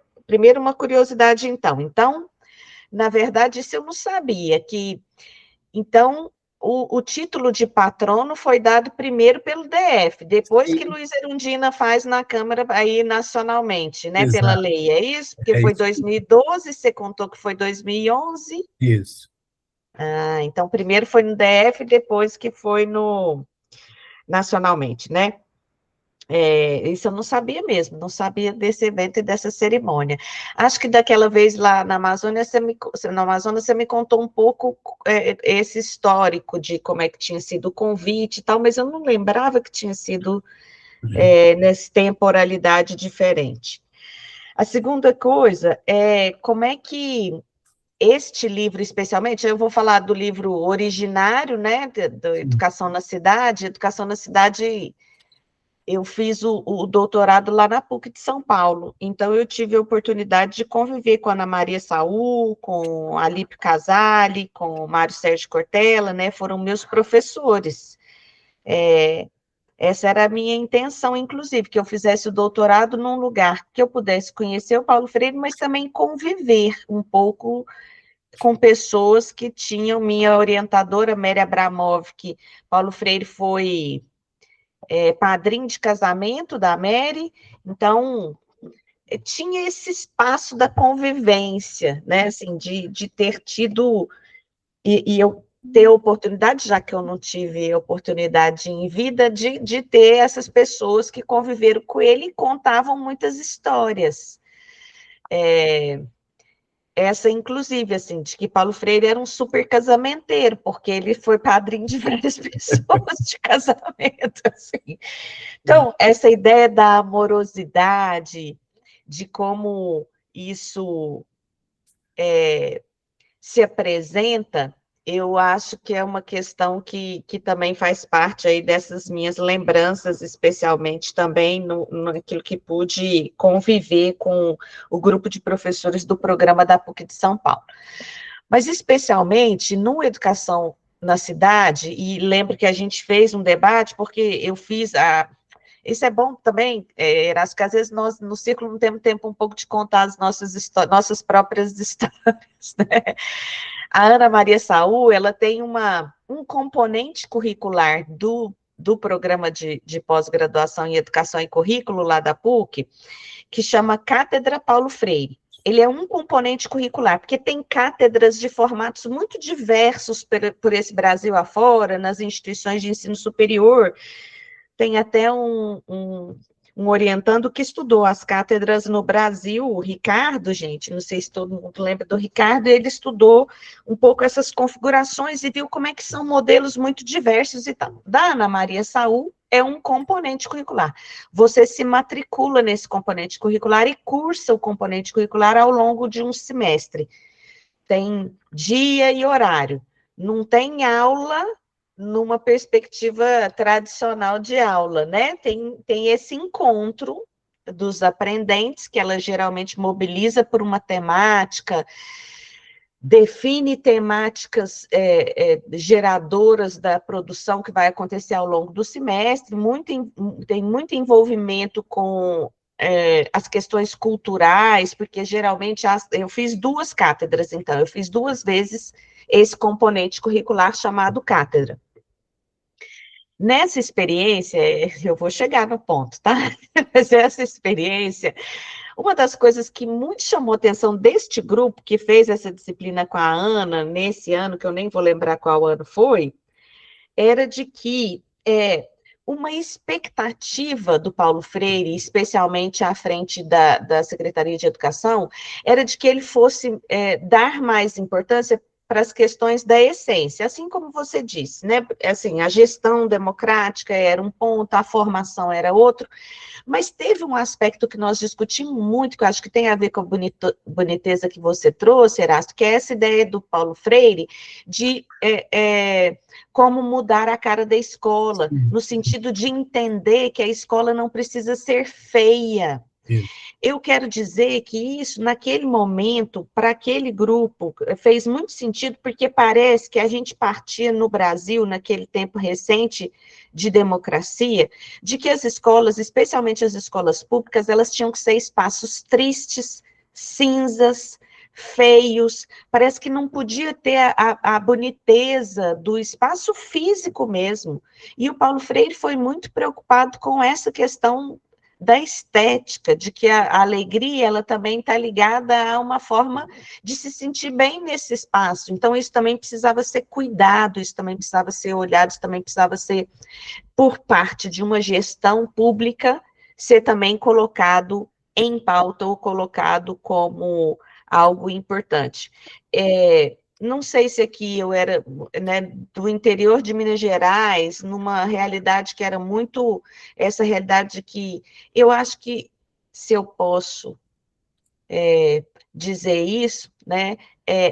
uma curiosidade, então, na verdade, isso eu não sabia, que, então, o título de patrono foi dado primeiro pelo DF, depois que Sim, Luiz Erundina faz na Câmara, aí nacionalmente, né, pela exato. lei, é isso? Porque É foi isso. 2012, você contou que foi 2011? Isso. Ah, então, primeiro foi no DF, depois que foi no nacionalmente, né? Isso eu não sabia mesmo, não sabia desse evento e dessa cerimônia. Acho que daquela vez lá na Amazônia, você me contou um pouco esse histórico de como é que tinha sido o convite e tal, mas eu não lembrava que tinha sido nessa temporalidade diferente. A segunda coisa é como é que este livro, especialmente, eu vou falar do livro originário, né, da Educação na Cidade. Educação na Cidade, eu fiz o doutorado lá na PUC de São Paulo, então eu tive a oportunidade de conviver com a Ana Maria Saul, com a Alípio Casale, com o Mário Sérgio Cortella, né, foram meus professores. Essa era a minha intenção, inclusive, que eu fizesse o doutorado num lugar que eu pudesse conhecer o Paulo Freire, mas também conviver um pouco com pessoas que tinham minha orientadora, Mary Abramov, que Paulo Freire foi padrinho de casamento da Mary, então tinha esse espaço da convivência, né, assim, de ter tido, e eu ter a oportunidade, já que eu não tive oportunidade em vida, de ter essas pessoas que conviveram com ele e contavam muitas histórias. Essa, inclusive, assim, de que Paulo Freire era um super casamenteiro, porque ele foi padrinho de várias pessoas de casamento, assim. Então, essa ideia da amorosidade, de como isso se apresenta, eu acho que é uma questão que também faz parte aí dessas minhas lembranças, especialmente também naquilo que pude conviver com o grupo de professores do programa da PUC de São Paulo. Mas, especialmente, no Educação na Cidade, e lembro que a gente fez um debate, porque eu fiz Isso é bom também, Erasmo, que às vezes nós, no círculo, não temos tempo um pouco de contar as nossas próprias histórias, né? A Ana Maria Saul, ela tem um componente curricular do programa de pós-graduação em Educação e Currículo, lá da PUC, que chama Cátedra Paulo Freire. Ele é um componente curricular, porque tem cátedras de formatos muito diversos por esse Brasil afora, nas instituições de ensino superior. Tem até um um orientando que estudou as cátedras no Brasil, o Ricardo, gente, não sei se todo mundo lembra do Ricardo, ele estudou um pouco essas configurações e viu como é que são modelos muito diversos e tal. Da Ana Maria Saul é um componente curricular. Você se matricula nesse componente curricular e cursa o componente curricular ao longo de um semestre. Tem dia e horário. Não tem aula numa perspectiva tradicional de aula, né? Tem esse encontro dos aprendentes, que ela geralmente mobiliza por uma temática, define temáticas geradoras da produção que vai acontecer ao longo do semestre, tem muito envolvimento com as questões culturais, porque geralmente eu fiz 2 cátedras, então, eu fiz 2 vezes esse componente curricular chamado cátedra. Nessa experiência, eu vou chegar no ponto, tá? Mas essa experiência, uma das coisas que muito chamou a atenção deste grupo que fez essa disciplina com a Ana, nesse ano, que eu nem vou lembrar qual ano foi, era de que uma expectativa do Paulo Freire, especialmente à frente da Secretaria de Educação, era de que ele fosse dar mais importância para as questões da essência, assim como você disse, né? Assim, a gestão democrática era um ponto, a formação era outro, mas teve um aspecto que nós discutimos muito, que eu acho que tem a ver com a boniteza que você trouxe, Erasto, que é essa ideia do Paulo Freire de como mudar a cara da escola, no sentido de entender que a escola não precisa ser feia. Eu quero dizer que isso, naquele momento, para aquele grupo, fez muito sentido, porque parece que a gente partia no Brasil, naquele tempo recente de democracia, de que as escolas, especialmente as escolas públicas, elas tinham que ser espaços tristes, cinzas, feios, parece que não podia ter a boniteza do espaço físico mesmo. E o Paulo Freire foi muito preocupado com essa questão da estética, de que a alegria, ela também está ligada a uma forma de se sentir bem nesse espaço. Então, isso também precisava ser cuidado, isso também precisava ser olhado, isso também precisava ser, por parte de uma gestão pública, ser também colocado em pauta ou colocado como algo importante. Não sei se aqui eu era, né, do interior de Minas Gerais, numa realidade que era muito, essa realidade de que, eu acho que, se eu posso dizer isso, né,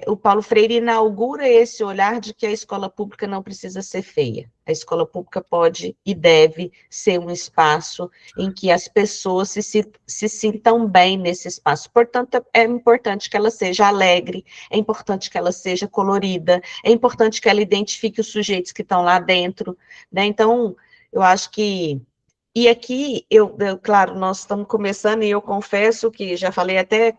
o Paulo Freire inaugura esse olhar de que a escola pública não precisa ser feia. A escola pública pode e deve ser um espaço em que as pessoas se sintam bem nesse espaço. Portanto, é importante que ela seja alegre, é importante que ela seja colorida, é importante que ela identifique os sujeitos que estão lá dentro, né? Então, eu acho que... E aqui, claro, nós estamos começando, e eu confesso que já falei até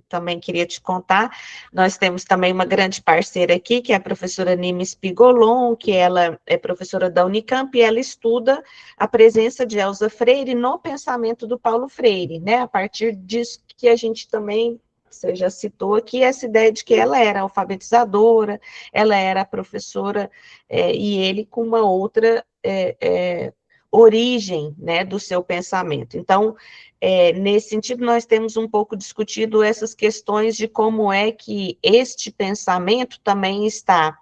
também queria te contar, nós temos também uma grande parceira aqui, que é a professora Nimes Pigolon, que ela é professora da Unicamp, e ela estuda a presença de Elza Freire no pensamento do Paulo Freire, né, a partir disso que a gente também, você já citou aqui, essa ideia de que ela era alfabetizadora, ela era professora, e ele com uma outra... origem, né, do seu pensamento. Então, nesse sentido, nós temos um pouco discutido essas questões de como é que este pensamento também está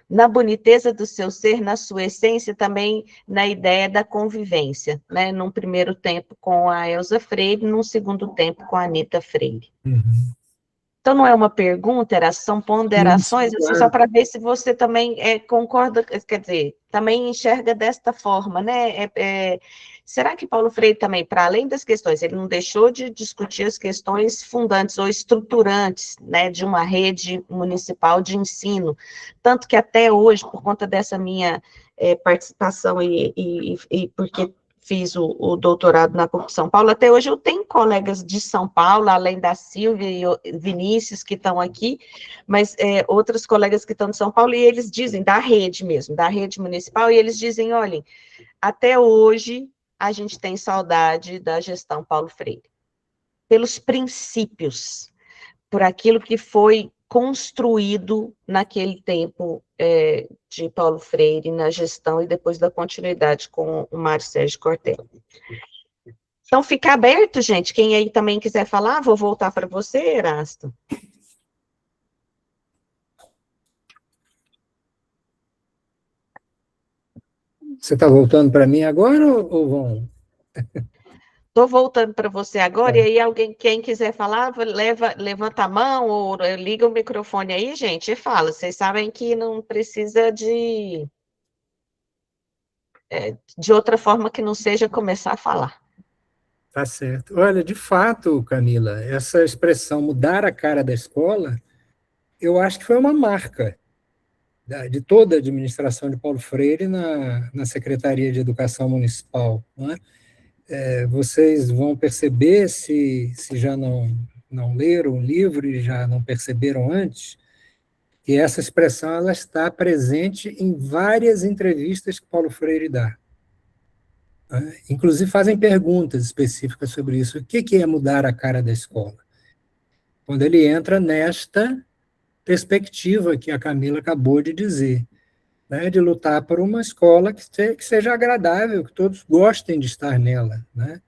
na boniteza do seu ser, na sua essência, também na ideia da convivência, né, num primeiro tempo com a Elza Freire, num segundo tempo com a Anita Freire. Uhum. Então, não é uma pergunta, são ponderações, Isso, assim, só para ver se você também concorda, quer dizer, também enxerga desta forma, né? Será que Paulo Freire também, para além das questões, ele não deixou de discutir as questões fundantes ou estruturantes, né, de uma rede municipal de ensino, tanto que até hoje, por conta dessa minha participação e porque fiz o doutorado na PUC São Paulo, até hoje eu tenho colegas de São Paulo, além da Silvia e Vinícius, que estão aqui, mas outros colegas que estão de São Paulo, e eles dizem, da rede mesmo, da rede municipal, e eles dizem, olhem, até hoje a gente tem saudade da gestão Paulo Freire, pelos princípios, por aquilo que foi construído naquele tempo de Paulo Freire na gestão e depois da continuidade com o Mário Sérgio Cortella. Então, fica aberto, gente. Quem aí também quiser falar, vou voltar para você, Erasto. Você está voltando para mim agora ou vão? Estou voltando para você agora, e aí quem quiser falar, levanta a mão ou liga o microfone aí, gente, e fala. Vocês sabem que não precisa de outra forma que não seja começar a falar. Tá certo. Olha, de fato, Camila, essa expressão mudar a cara da escola, eu acho que foi uma marca de toda a administração de Paulo Freire na Secretaria de Educação Municipal. Não é? Vocês vão perceber, se já não leram o livro e já não perceberam antes, que essa expressão ela está presente em várias entrevistas que Paulo Freire dá. Inclusive fazem perguntas específicas sobre isso. O que é mudar a cara da escola? Quando ele entra nesta perspectiva que a Camila acabou de dizer, né, de lutar por uma escola que seja agradável, que todos gostem de estar nela, né?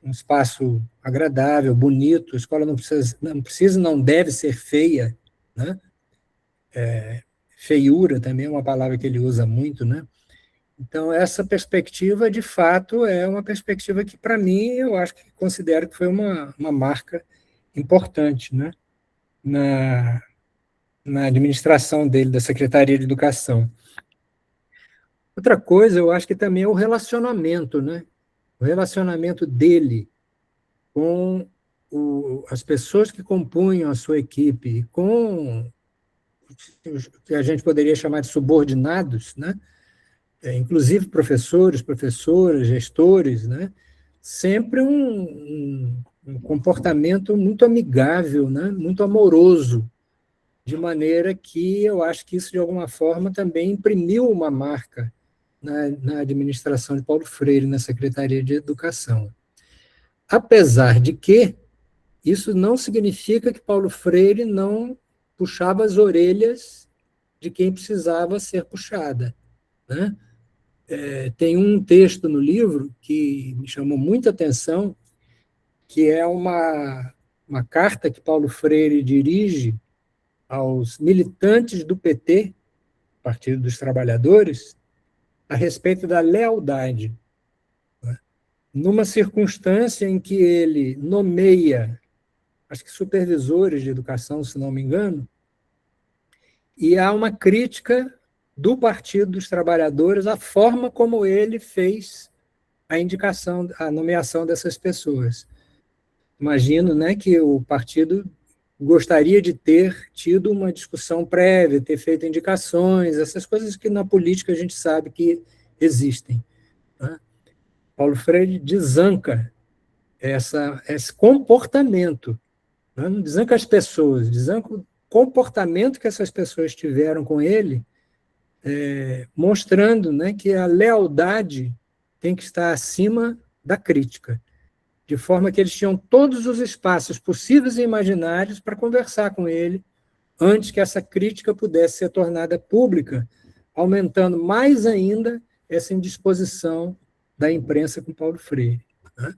Um espaço agradável, bonito, a escola não deve ser feia, né? Feiura também é uma palavra que ele usa muito, né? Então, essa perspectiva, de fato, é uma perspectiva que, para mim, eu acho que considero que foi uma marca importante, né? Na administração dele, da Secretaria de Educação. Outra coisa, eu acho que também é o relacionamento, né? O relacionamento dele com as pessoas que compunham a sua equipe, com o que a gente poderia chamar de subordinados, né? Inclusive professores, professoras, gestores, né? Sempre um comportamento muito amigável, né? Muito amoroso, de maneira que eu acho que isso, de alguma forma, também imprimiu uma marca na administração de Paulo Freire, na Secretaria de Educação. Apesar de que isso não significa que Paulo Freire não puxava as orelhas de quem precisava ser puxada, né? Tem um texto no livro que me chamou muita atenção, que é uma carta que Paulo Freire dirige aos militantes do PT, Partido dos Trabalhadores, a respeito da lealdade, né? Numa circunstância em que ele nomeia, acho que supervisores de educação, se não me engano, e há uma crítica do Partido dos Trabalhadores à forma como ele fez a nomeação dessas pessoas. Imagino, né, que o partido gostaria de ter tido uma discussão prévia, ter feito indicações, essas coisas que na política a gente sabe que existem, né? Paulo Freire desanca esse comportamento, né? Não desanca as pessoas, desanca o comportamento que essas pessoas tiveram com ele, mostrando, né, que a lealdade tem que estar acima da crítica, de forma que eles tinham todos os espaços possíveis e imaginários para conversar com ele antes que essa crítica pudesse ser tornada pública, aumentando mais ainda essa indisposição da imprensa com Paulo Freire, né?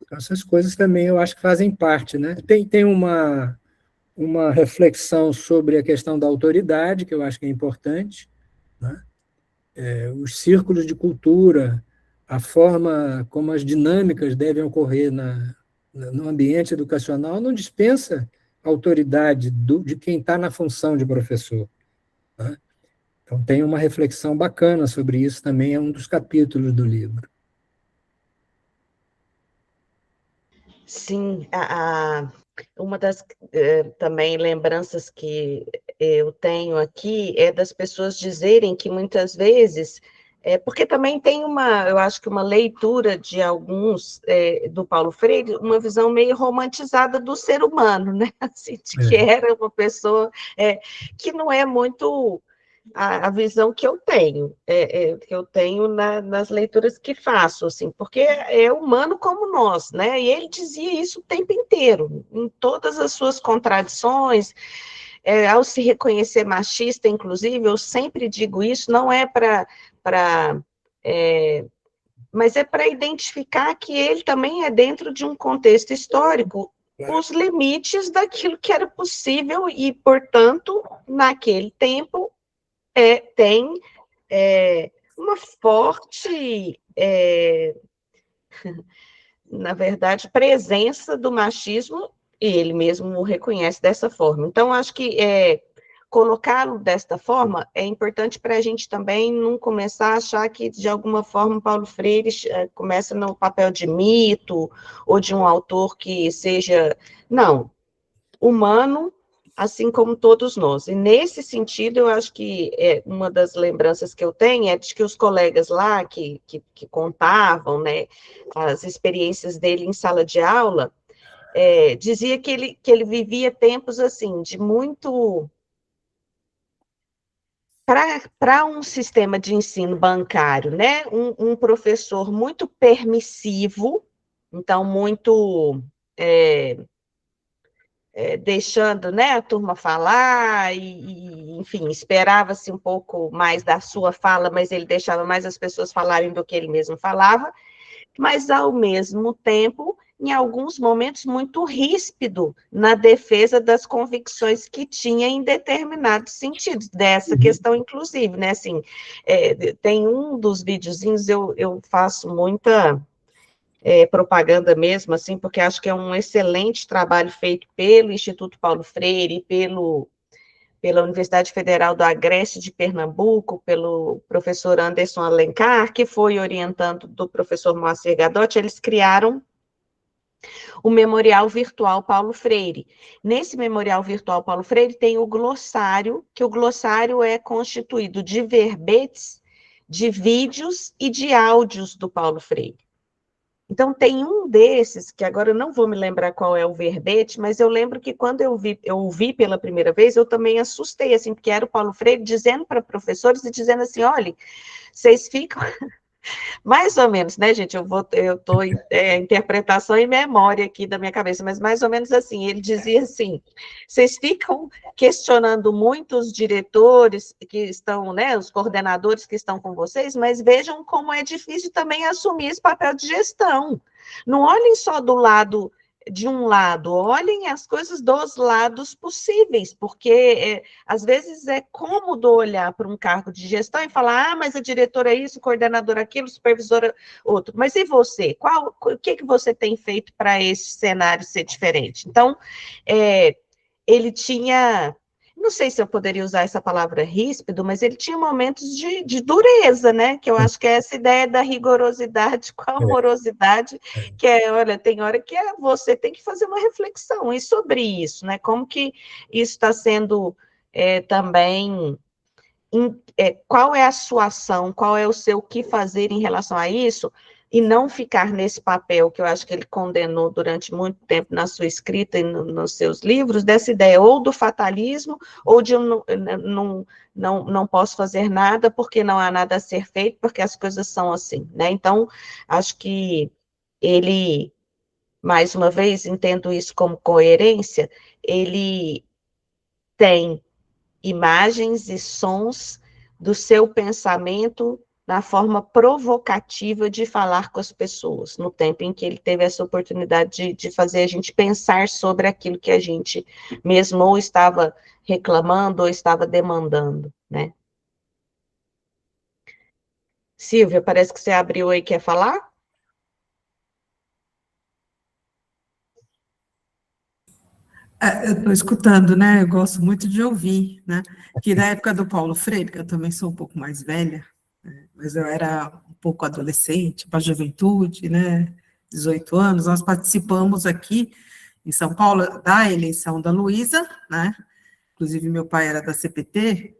Então, essas coisas também eu acho que fazem parte, né? Tem uma reflexão sobre a questão da autoridade, que eu acho que é importante, né? Os círculos de cultura, a forma como as dinâmicas devem ocorrer no ambiente educacional não dispensa a autoridade de quem está na função de professor, né? Então, tem uma reflexão bacana sobre isso também, é um dos capítulos do livro. Sim, uma das também lembranças que eu tenho aqui é das pessoas dizerem que muitas vezes, porque também tem eu acho que uma leitura de alguns do Paulo Freire, uma visão meio romantizada do ser humano, né? Assim, de que era uma pessoa que não é muito a visão que eu tenho, nas leituras que faço, assim, porque é humano como nós, né? E ele dizia isso o tempo inteiro, em todas as suas contradições, ao se reconhecer machista, inclusive, eu sempre digo isso, não é mas é para identificar que ele também é dentro de um contexto histórico, os limites daquilo que era possível e, portanto, naquele tempo, tem uma forte, na verdade, presença do machismo, e ele mesmo o reconhece dessa forma. Então, acho que colocá-lo desta forma é importante para a gente também não começar a achar que, de alguma forma, Paulo Freire começa no papel de mito, ou de um autor que seja... Não, humano, assim como todos nós. E, nesse sentido, eu acho que uma das lembranças que eu tenho é de que os colegas lá, que contavam, né, as experiências dele em sala de aula, dizia que ele vivia tempos, assim, de muito... Para um sistema de ensino bancário, né, um professor muito permissivo, então, muito... deixando, né, a turma falar, enfim, esperava-se um pouco mais da sua fala, mas ele deixava mais as pessoas falarem do que ele mesmo falava, mas, ao mesmo tempo, em alguns momentos, muito ríspido na defesa das convicções que tinha em determinados sentidos, dessa questão, inclusive, né, assim, tem um dos videozinhos, eu faço muita... propaganda mesmo, assim, porque acho que é um excelente trabalho feito pelo Instituto Paulo Freire, pela Universidade Federal do Agreste de Pernambuco, pelo professor Anderson Alencar, que foi orientando do professor Moacir Gadotti. Eles criaram o Memorial Virtual Paulo Freire. Nesse Memorial Virtual Paulo Freire tem o glossário, que o glossário é constituído de verbetes, de vídeos e de áudios do Paulo Freire. Então, tem um desses, que agora eu não vou me lembrar qual é o verbete, mas eu lembro que quando eu ouvi pela primeira vez, eu também assustei, assim, porque era o Paulo Freire dizendo para professores e dizendo assim, olha, vocês ficam... Mais ou menos, né, gente? Eu estou interpretação e memória aqui da minha cabeça, mas mais ou menos assim, ele dizia assim, vocês ficam questionando muito os diretores que estão, né, os coordenadores que estão com vocês, mas vejam como é difícil também assumir esse papel de gestão. Não olhem só do lado... de um lado, olhem as coisas dos lados possíveis, porque às vezes é cômodo olhar para um cargo de gestão e falar, mas a diretora é isso, o coordenador aquilo, supervisora outro, mas e você? O que você tem feito para esse cenário ser diferente? Então, ele tinha... Não sei se eu poderia usar essa palavra ríspido, mas ele tinha momentos de dureza, né? Que eu acho que é essa ideia da rigorosidade com a amorosidade, que olha, tem hora que você tem que fazer uma reflexão e sobre isso, né? Como que isso está sendo também... qual é a sua ação, qual é o seu que fazer em relação a isso, e não ficar nesse papel que eu acho que ele condenou durante muito tempo na sua escrita e nos seus livros, dessa ideia ou do fatalismo, ou de eu não posso fazer nada porque não há nada a ser feito, porque as coisas são assim, né? Então, acho que ele, mais uma vez, entendo isso como coerência, ele tem imagens e sons do seu pensamento na forma provocativa de falar com as pessoas, no tempo em que ele teve essa oportunidade de fazer a gente pensar sobre aquilo que a gente mesmo ou estava reclamando ou estava demandando, né? Silvia, parece que você abriu aí, quer falar? Eu estou escutando, né? Eu gosto muito de ouvir, né? Que na época do Paulo Freire, que eu também sou um pouco mais velha, né? Mas eu era um pouco adolescente, para a juventude, né? 18 anos, nós participamos aqui em São Paulo da eleição da Luísa, né? Inclusive, meu pai era da CPT,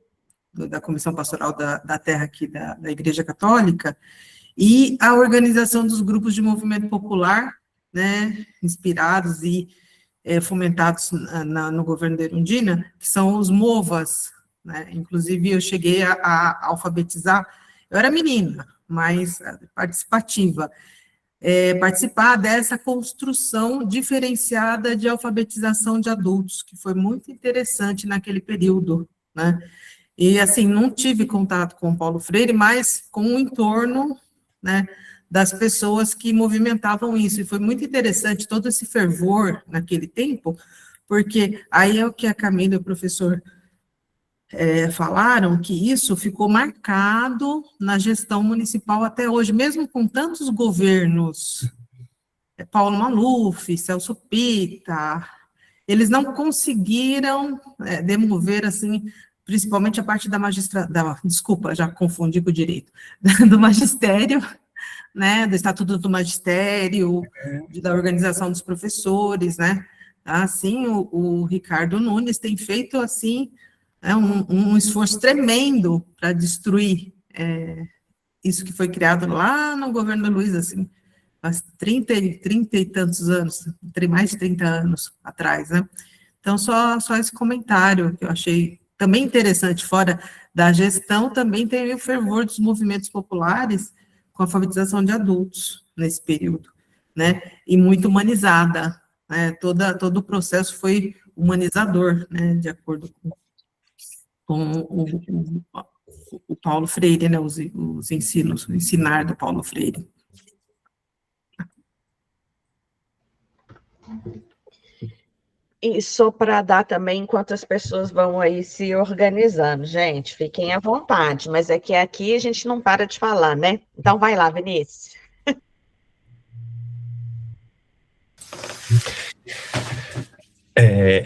da Comissão Pastoral da Terra aqui da Igreja Católica, e a organização dos grupos de movimento popular, né? Inspirados e fomentados no governo da Erundina, que são os MOVAs, né? Inclusive, eu cheguei a alfabetizar, eu era menina, mas participativa, participar dessa construção diferenciada de alfabetização de adultos, que foi muito interessante naquele período, né? E, assim, não tive contato com o Paulo Freire, mas com o entorno, né, das pessoas que movimentavam isso, e foi muito interessante todo esse fervor naquele tempo, porque aí é o que a Camila e o professor falaram, que isso ficou marcado na gestão municipal até hoje, mesmo com tantos governos, Paulo Maluf, Celso Pitta, eles não conseguiram demover, assim, principalmente a parte da desculpa, já confundi com o direito, do magistério, né, do Estatuto do Magistério, da organização dos professores, né, assim, o Ricardo Nunes tem feito, assim, um esforço tremendo para destruir isso que foi criado lá no governo da Luiza, assim, há 30 e tantos anos, mais de 30 anos atrás, né? Então, só esse comentário que eu achei também interessante, fora da gestão, também tem o fervor dos movimentos populares com a alfabetização de adultos nesse período, né? E muito humanizada, né? Todo o processo foi humanizador, né? De acordo com o Paulo Freire, né? Os ensinos, o ensinar do Paulo Freire. E só para dar também, enquanto as pessoas vão aí se organizando. Gente, fiquem à vontade, mas é que aqui a gente não para de falar, né? Então vai lá, Vinícius.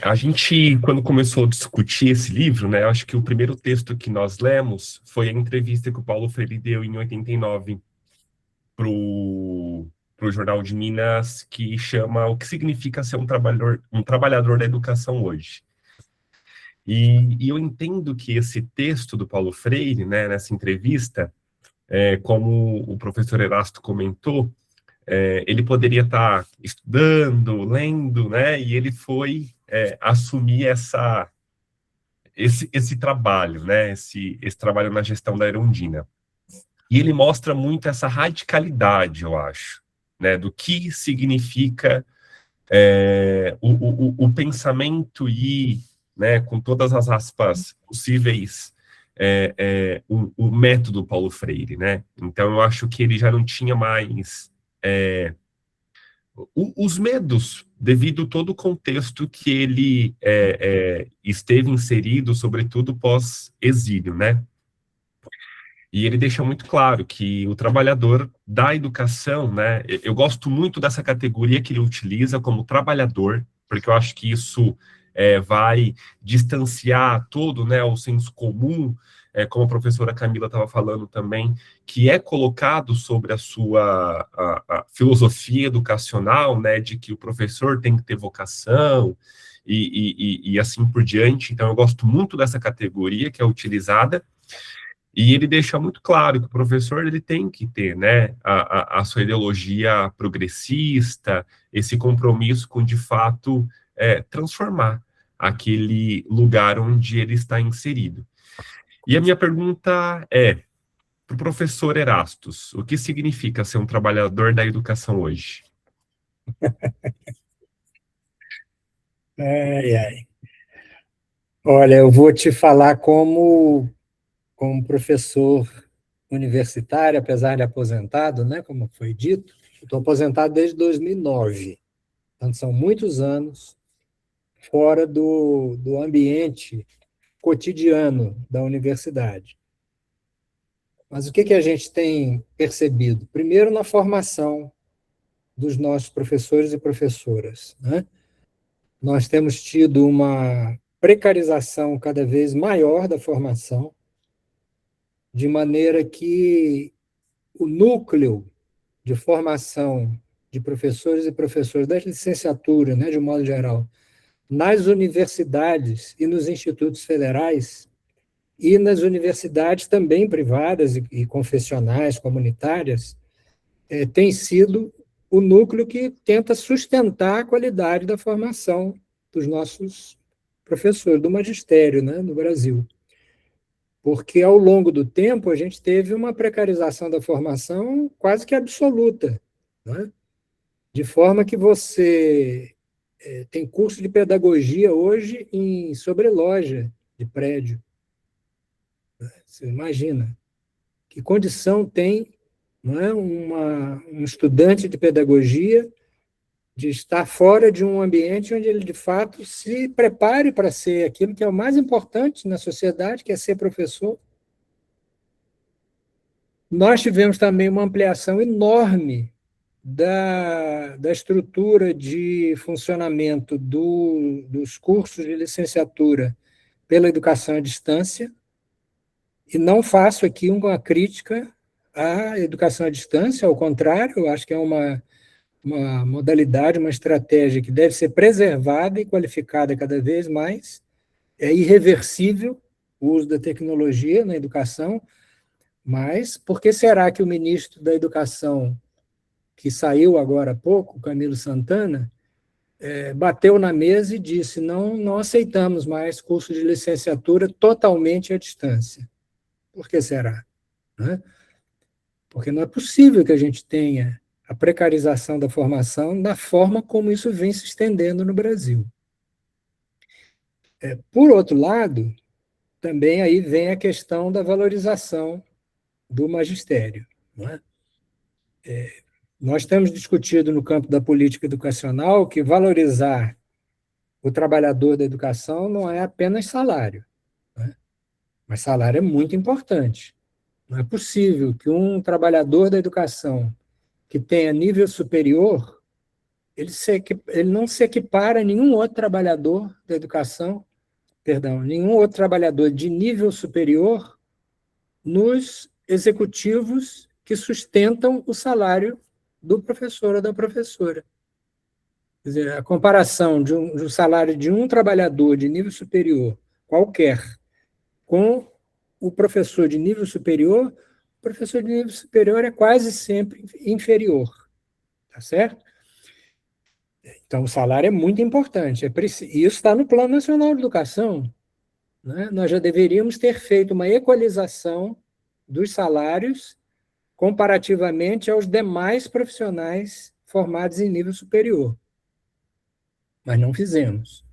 A gente, quando começou a discutir esse livro, né, acho que o primeiro texto que nós lemos foi a entrevista que o Paulo Freire deu em 89 para o Jornal de Minas, que chama O que significa ser um trabalhador da educação hoje. E eu entendo que esse texto do Paulo Freire, né, nessa entrevista, como o professor Erasto comentou, ele poderia estar estudando, lendo, né, e ele foi assumir esse trabalho, né, esse trabalho na gestão da Erundina. E ele mostra muito essa radicalidade, eu acho, né, do que significa o pensamento e, né, com todas as aspas possíveis, o método Paulo Freire, né? Então, eu acho que ele já não tinha mais os medos, devido a todo o contexto que ele esteve inserido, sobretudo pós-exílio, né? E ele deixa muito claro que o trabalhador da educação, né? Eu gosto muito dessa categoria que ele utiliza como trabalhador, porque eu acho que isso vai distanciar todo, né, o senso comum, como a professora Camila estava falando também, que é colocado sobre a sua a filosofia educacional, né, de que o professor tem que ter vocação e assim por diante. Então, eu gosto muito dessa categoria que é utilizada. E ele deixa muito claro que o professor ele tem que ter, né, a sua ideologia progressista, esse compromisso com, de fato, transformar aquele lugar onde ele está inserido. E a minha pergunta para o professor Erastus, o que significa ser um trabalhador da educação hoje? Ai, ai. Olha, eu vou te falar como professor universitário, apesar de aposentado, né, como foi dito, estou aposentado desde 2009, então são muitos anos fora do ambiente cotidiano da universidade. Mas o que a gente tem percebido? Primeiro, na formação dos nossos professores e professoras, né? Nós temos tido uma precarização cada vez maior da formação, de maneira que o núcleo de formação de professores e professoras da licenciatura, né, de um modo geral, nas universidades e nos institutos federais, e nas universidades também privadas e confessionais, comunitárias, tem sido o núcleo que tenta sustentar a qualidade da formação dos nossos professores, do magistério, né, no Brasil. Porque, ao longo do tempo, a gente teve uma precarização da formação quase que absoluta. não é? De forma que você tem curso de pedagogia hoje em sobreloja de prédio. Você imagina que condição tem, não é, um estudante de pedagogia de estar fora de um ambiente onde ele, de fato, se prepare para ser aquilo que é o mais importante na sociedade, que é ser professor. Nós tivemos também uma ampliação enorme da estrutura de funcionamento dos cursos de licenciatura pela educação à distância, e não faço aqui uma crítica à educação à distância, ao contrário, eu acho que é uma modalidade, uma estratégia que deve ser preservada e qualificada cada vez mais. É irreversível o uso da tecnologia na educação, mas por que será que o ministro da Educação, que saiu agora há pouco, Camilo Santana, bateu na mesa e disse: não aceitamos mais curso de licenciatura totalmente à distância? Por que será? Né? Porque não é possível que a gente tenha a precarização da formação da forma como isso vem se estendendo no Brasil. Por outro lado, também aí vem a questão da valorização do magistério. Não é? Nós temos discutido no campo da política educacional que valorizar o trabalhador da educação não é apenas salário, né? Mas salário é muito importante. Não é possível que um trabalhador da educação que tenha nível superior, ele não se equipara a nenhum outro trabalhador da educação, nenhum outro trabalhador de nível superior nos executivos que sustentam o salário do professor ou da professora. Quer dizer, a comparação de um salário de um trabalhador de nível superior, qualquer, com o professor de nível superior, o professor de nível superior é quase sempre inferior. Tá certo? Então, o salário é muito importante. E isso está no Plano Nacional de Educação. Né? Nós já deveríamos ter feito uma equalização dos salários comparativamente aos demais profissionais formados em nível superior. Mas não fizemos.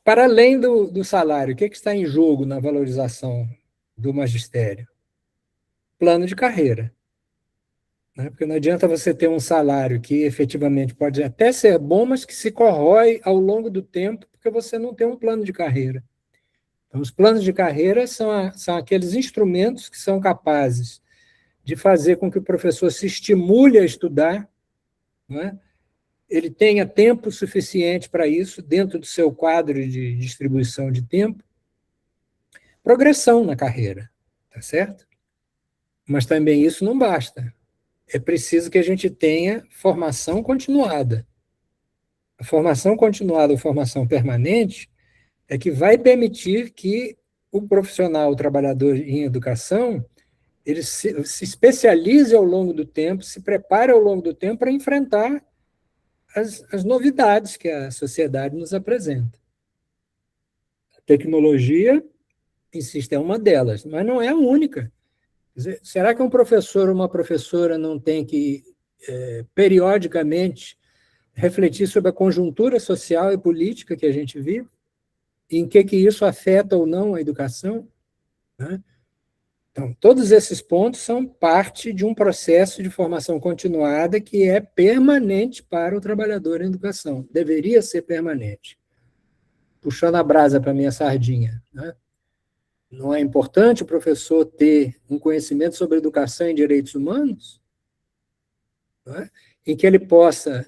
Para além do salário, o que está em jogo na valorização do magistério? Plano de carreira. Né? Porque não adianta você ter um salário que efetivamente pode até ser bom, mas que se corrói ao longo do tempo, porque você não tem um plano de carreira. Então, os planos de carreira são aqueles instrumentos que são capazes de fazer com que o professor se estimule a estudar, né? Ele tenha tempo suficiente para isso, dentro do seu quadro de distribuição de tempo, progressão na carreira, tá certo? Mas também isso não basta. É preciso que a gente tenha formação continuada. A formação continuada ou formação permanente é que vai permitir que o profissional, o trabalhador em educação, ele se especialize ao longo do tempo, se prepare ao longo do tempo para enfrentar as novidades que a sociedade nos apresenta. A tecnologia, insisto, é uma delas, mas não é a única. Quer dizer, será que um professor ou uma professora não tem que, periodicamente, refletir sobre a conjuntura social e política que a gente vive? Em que isso afeta ou não a educação? Né? Então, todos esses pontos são parte de um processo de formação continuada que é permanente para o trabalhador em educação. Deveria ser permanente. Puxando a brasa para a minha sardinha. Né? Não é importante o professor ter um conhecimento sobre educação e direitos humanos? Né? Em que ele possa,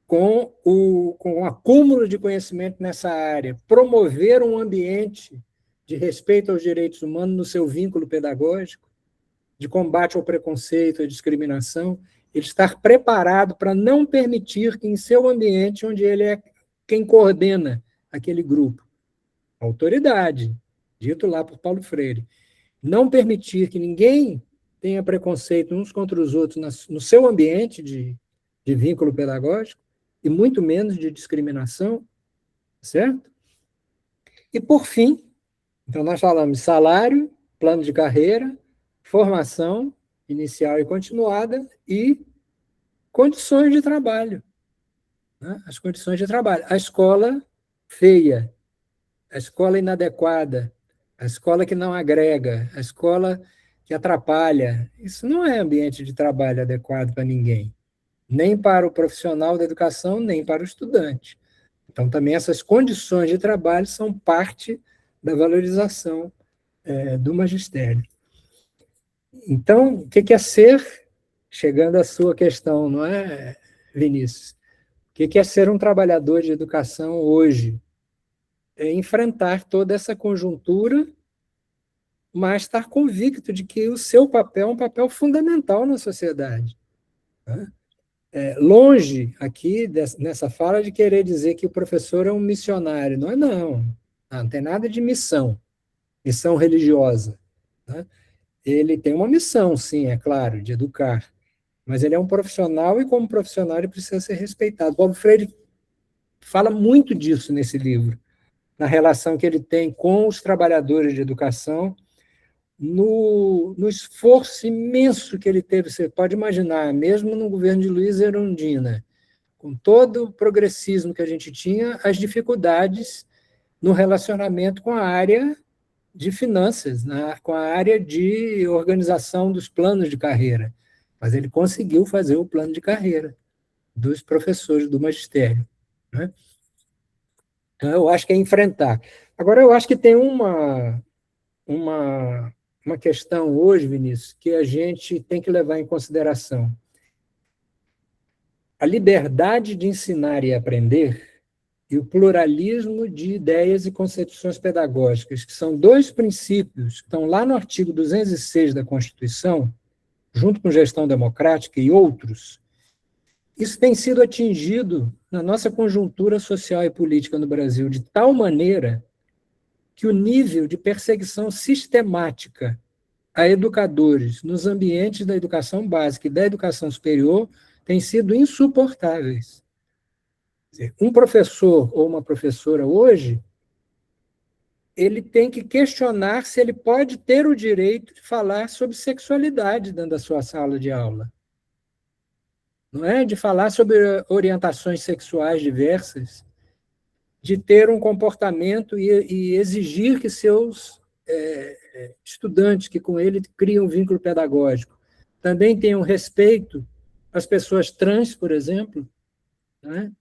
com o acúmulo de conhecimento nessa área, promover um ambiente de respeito aos direitos humanos no seu vínculo pedagógico, de combate ao preconceito, à discriminação, ele estar preparado para não permitir que em seu ambiente, onde ele é quem coordena aquele grupo, autoridade, dito lá por Paulo Freire, não permitir que ninguém tenha preconceito uns contra os outros no seu ambiente de vínculo pedagógico, e muito menos de discriminação, certo? E, por fim, então nós falamos salário, plano de carreira, formação inicial e continuada, e condições de trabalho, né? As condições de trabalho. A escola feia, a escola inadequada, a escola que não agrega, a escola que atrapalha. Isso não é ambiente de trabalho adequado para ninguém, nem para o profissional da educação, nem para o estudante. Então, também essas condições de trabalho são parte da valorização do magistério. Então, o que é ser, chegando à sua questão, não é, Vinícius? O que é ser um trabalhador de educação hoje? É enfrentar toda essa conjuntura, mas estar convicto de que o seu papel é um papel fundamental na sociedade, né? Longe aqui, nessa fala, de querer dizer que o professor é um missionário. Não é, não. Não tem nada de missão religiosa, né? Ele tem uma missão, sim, é claro, de educar, mas ele é um profissional e, como profissional, ele precisa ser respeitado. Paulo Freire fala muito disso nesse livro, na relação que ele tem com os trabalhadores de educação, no esforço imenso que ele teve. Você pode imaginar, mesmo no governo de Luiz Erundina, com todo o progressismo que a gente tinha, as dificuldades no relacionamento com a área de finanças, né, com a área de organização dos planos de carreira. Mas ele conseguiu fazer o plano de carreira dos professores do magistério, né? Então, eu acho que é enfrentar. Agora, eu acho que tem uma questão hoje, Vinícius, que a gente tem que levar em consideração. A liberdade de ensinar e aprender e o pluralismo de ideias e concepções pedagógicas, que são dois princípios que estão lá no artigo 206 da Constituição, junto com gestão democrática e outros, isso tem sido atingido na nossa conjuntura social e política no Brasil de tal maneira que o nível de perseguição sistemática a educadores nos ambientes da educação básica e da educação superior tem sido insuportáveis. Um professor ou uma professora hoje, ele tem que questionar se ele pode ter o direito de falar sobre sexualidade dentro da sua sala de aula. Não é? De falar sobre orientações sexuais diversas, de ter um comportamento e exigir que seus estudantes, que com ele criam um vínculo pedagógico, também tenham respeito às pessoas trans, por exemplo, né?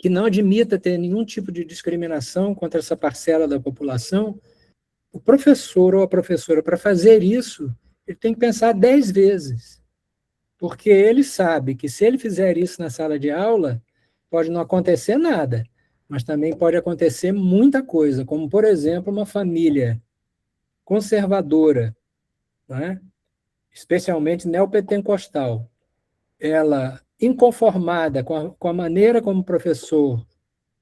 Que não admita ter nenhum tipo de discriminação contra essa parcela da população. O professor ou a professora, para fazer isso, ele tem que pensar 10 vezes, porque ele sabe que se ele fizer isso na sala de aula, pode não acontecer nada, mas também pode acontecer muita coisa, como, por exemplo, uma família conservadora, né? Especialmente neopentecostal, ela inconformada com a maneira como o professor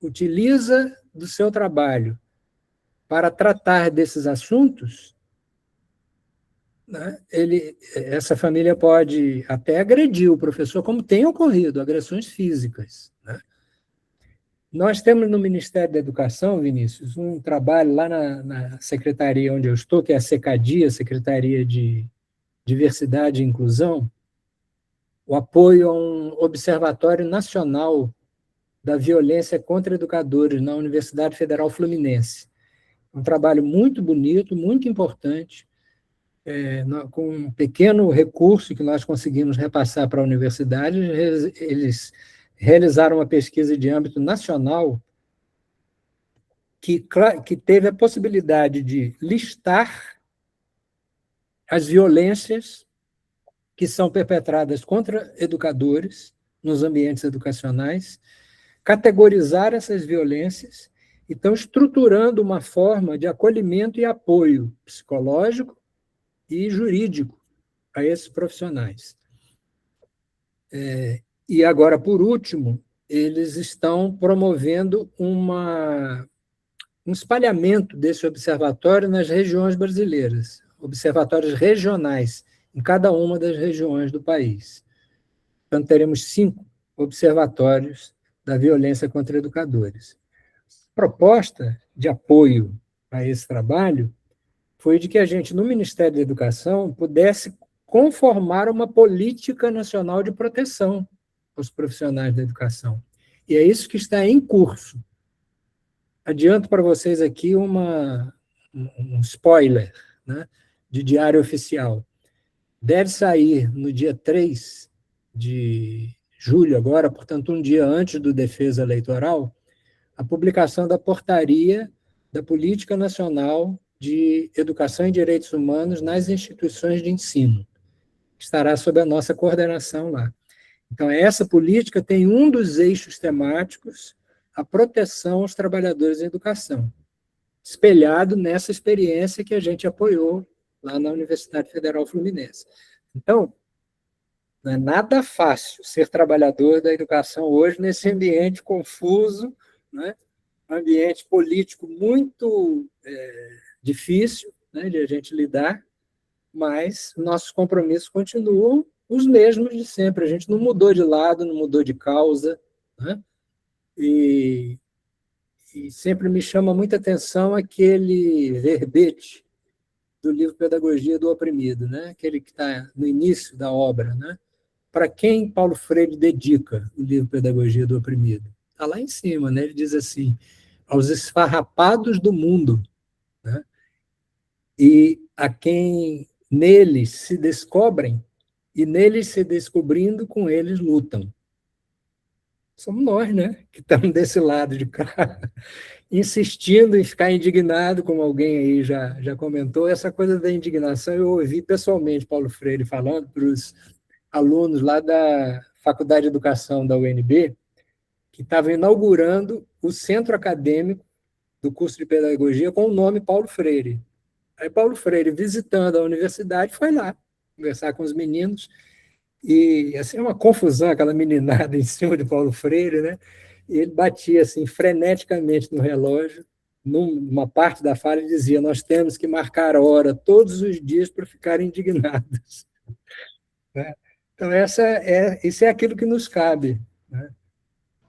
utiliza do seu trabalho para tratar desses assuntos, né, essa família pode até agredir o professor, como tem ocorrido, agressões físicas, né? Nós temos no Ministério da Educação, Vinícius, um trabalho lá na secretaria onde eu estou, que é a SECADIA, Secretaria de Diversidade e Inclusão, o apoio a um Observatório Nacional da Violência contra Educadores na Universidade Federal Fluminense. Um trabalho muito bonito, muito importante, com um pequeno recurso que nós conseguimos repassar para a universidade. Eles realizaram uma pesquisa de âmbito nacional que teve a possibilidade de listar as violências que são perpetradas contra educadores nos ambientes educacionais, categorizar essas violências e estão estruturando uma forma de acolhimento e apoio psicológico e jurídico a esses profissionais. E agora, por último, eles estão promovendo um espalhamento desse observatório nas regiões brasileiras, observatórios regionais, em cada uma das regiões do país. Então, teremos 5 observatórios da violência contra educadores. A proposta de apoio a esse trabalho foi de que a gente, no Ministério da Educação, pudesse conformar uma política nacional de proteção aos profissionais da educação. E é isso que está em curso. Adianto para vocês aqui um spoiler, né, de Diário Oficial. Deve sair no dia 3 de julho, agora, portanto, um dia antes do Defesa Eleitoral, a publicação da portaria da Política Nacional de Educação e Direitos Humanos nas instituições de ensino. Estará sob a nossa coordenação lá. Então, essa política tem um dos eixos temáticos a proteção aos trabalhadores em educação, espelhado nessa experiência que a gente apoiou lá na Universidade Federal Fluminense. Então, não é nada fácil ser trabalhador da educação hoje nesse ambiente confuso, né? Um ambiente político muito difícil, né, de a gente lidar, mas nossos compromissos continuam os mesmos de sempre. A gente não mudou de lado, não mudou de causa, né? E sempre me chama muita atenção aquele verbete do livro Pedagogia do Oprimido, né? Aquele que está no início da obra, né? Para quem Paulo Freire dedica o livro Pedagogia do Oprimido? Está lá em cima, né? Ele diz assim: aos esfarrapados do mundo, né? E a quem neles se descobrem e neles se descobrindo, com eles lutam. Somos nós, né, que estamos desse lado de cá, insistindo em ficar indignado, como alguém aí já comentou. Essa coisa da indignação, eu ouvi pessoalmente Paulo Freire falando para os alunos lá da Faculdade de Educação da UNB, que estavam inaugurando o centro acadêmico do curso de pedagogia com o nome Paulo Freire. Aí Paulo Freire, visitando a universidade, foi lá conversar com os meninos. E assim, uma confusão, aquela meninada em cima de Paulo Freire, né? E ele batia assim freneticamente no relógio. Numa parte da fala ele dizia: nós temos que marcar hora todos os dias para ficar indignados. Né? Então isso é aquilo que nos cabe, né?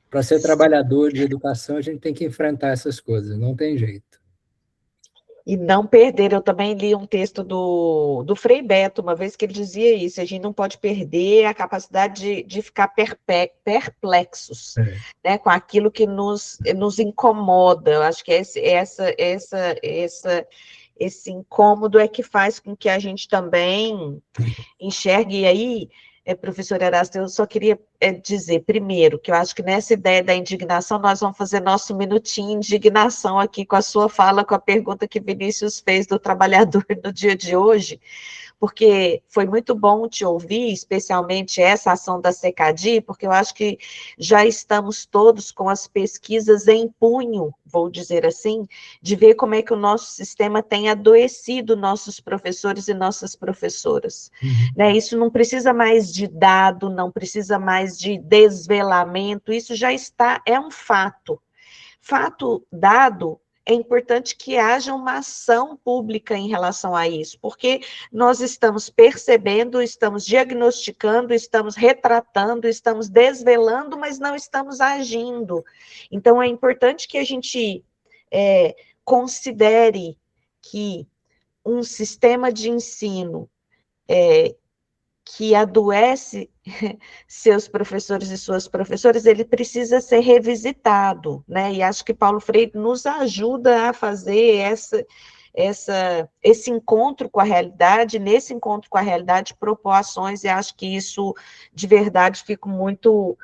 Para ser trabalhador de educação, a gente tem que enfrentar essas coisas, não tem jeito. E não perder, eu também li um texto do Frei Beto, uma vez que ele dizia isso: a gente não pode perder a capacidade de ficar perplexos, né, com aquilo que nos incomoda. Eu acho que esse incômodo é que faz com que a gente também enxergue. E aí, professor Erasto, eu só queria dizer, primeiro, que eu acho que nessa ideia da indignação, nós vamos fazer nosso minutinho de indignação aqui com a sua fala, com a pergunta que Vinícius fez do trabalhador no dia de hoje, porque foi muito bom te ouvir, especialmente essa ação da SECADI, porque eu acho que já estamos todos com as pesquisas em punho, vou dizer assim, de ver como é que o nosso sistema tem adoecido nossos professores e nossas professoras. Né? Isso não precisa mais de dado, não precisa mais de desvelamento, isso já está, é um fato. Fato dado, é importante que haja uma ação pública em relação a isso, porque nós estamos percebendo, estamos diagnosticando, estamos retratando, estamos desvelando, mas não estamos agindo. Então, é importante que a gente considere que um sistema de ensino que adoece seus professores e suas professoras, ele precisa ser revisitado, né? E acho que Paulo Freire nos ajuda a fazer esse encontro com a realidade, nesse encontro com a realidade, propor ações, e acho que isso, de verdade, fico muito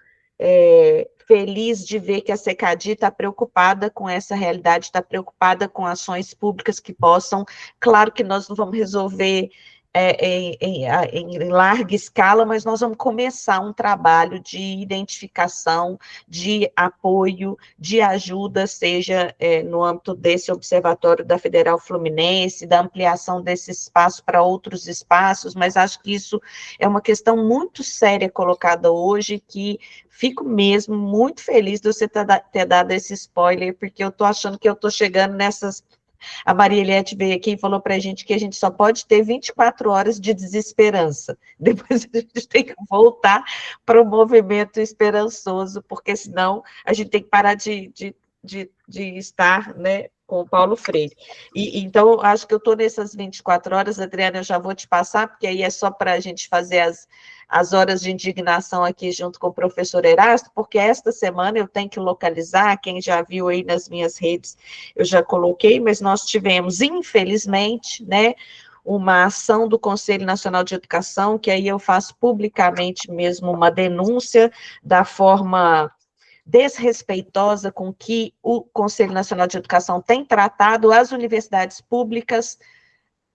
feliz de ver que a SECADI está preocupada com essa realidade, está preocupada com ações públicas que possam, claro que nós não vamos resolver em larga escala, mas nós vamos começar um trabalho de identificação, de apoio, de ajuda, seja no âmbito desse observatório da Federal Fluminense, da ampliação desse espaço para outros espaços, mas acho que isso é uma questão muito séria colocada hoje, que fico mesmo muito feliz de você ter dado esse spoiler, porque eu estou achando que eu estou chegando nessas... A Maria Eliette veio aqui e falou para a gente que a gente só pode ter 24 horas de desesperança. Depois a gente tem que voltar para o movimento esperançoso, porque senão a gente tem que parar de estar, né, com o Paulo Freire. Então, acho que eu estou nessas 24 horas, Adriana, eu já vou te passar, porque aí é só para a gente fazer as horas de indignação aqui junto com o professor Erasto, porque esta semana eu tenho que localizar, quem já viu aí nas minhas redes, eu já coloquei, mas nós tivemos, infelizmente, né, uma ação do Conselho Nacional de Educação, que aí eu faço publicamente mesmo uma denúncia da forma desrespeitosa com que o Conselho Nacional de Educação tem tratado as universidades públicas,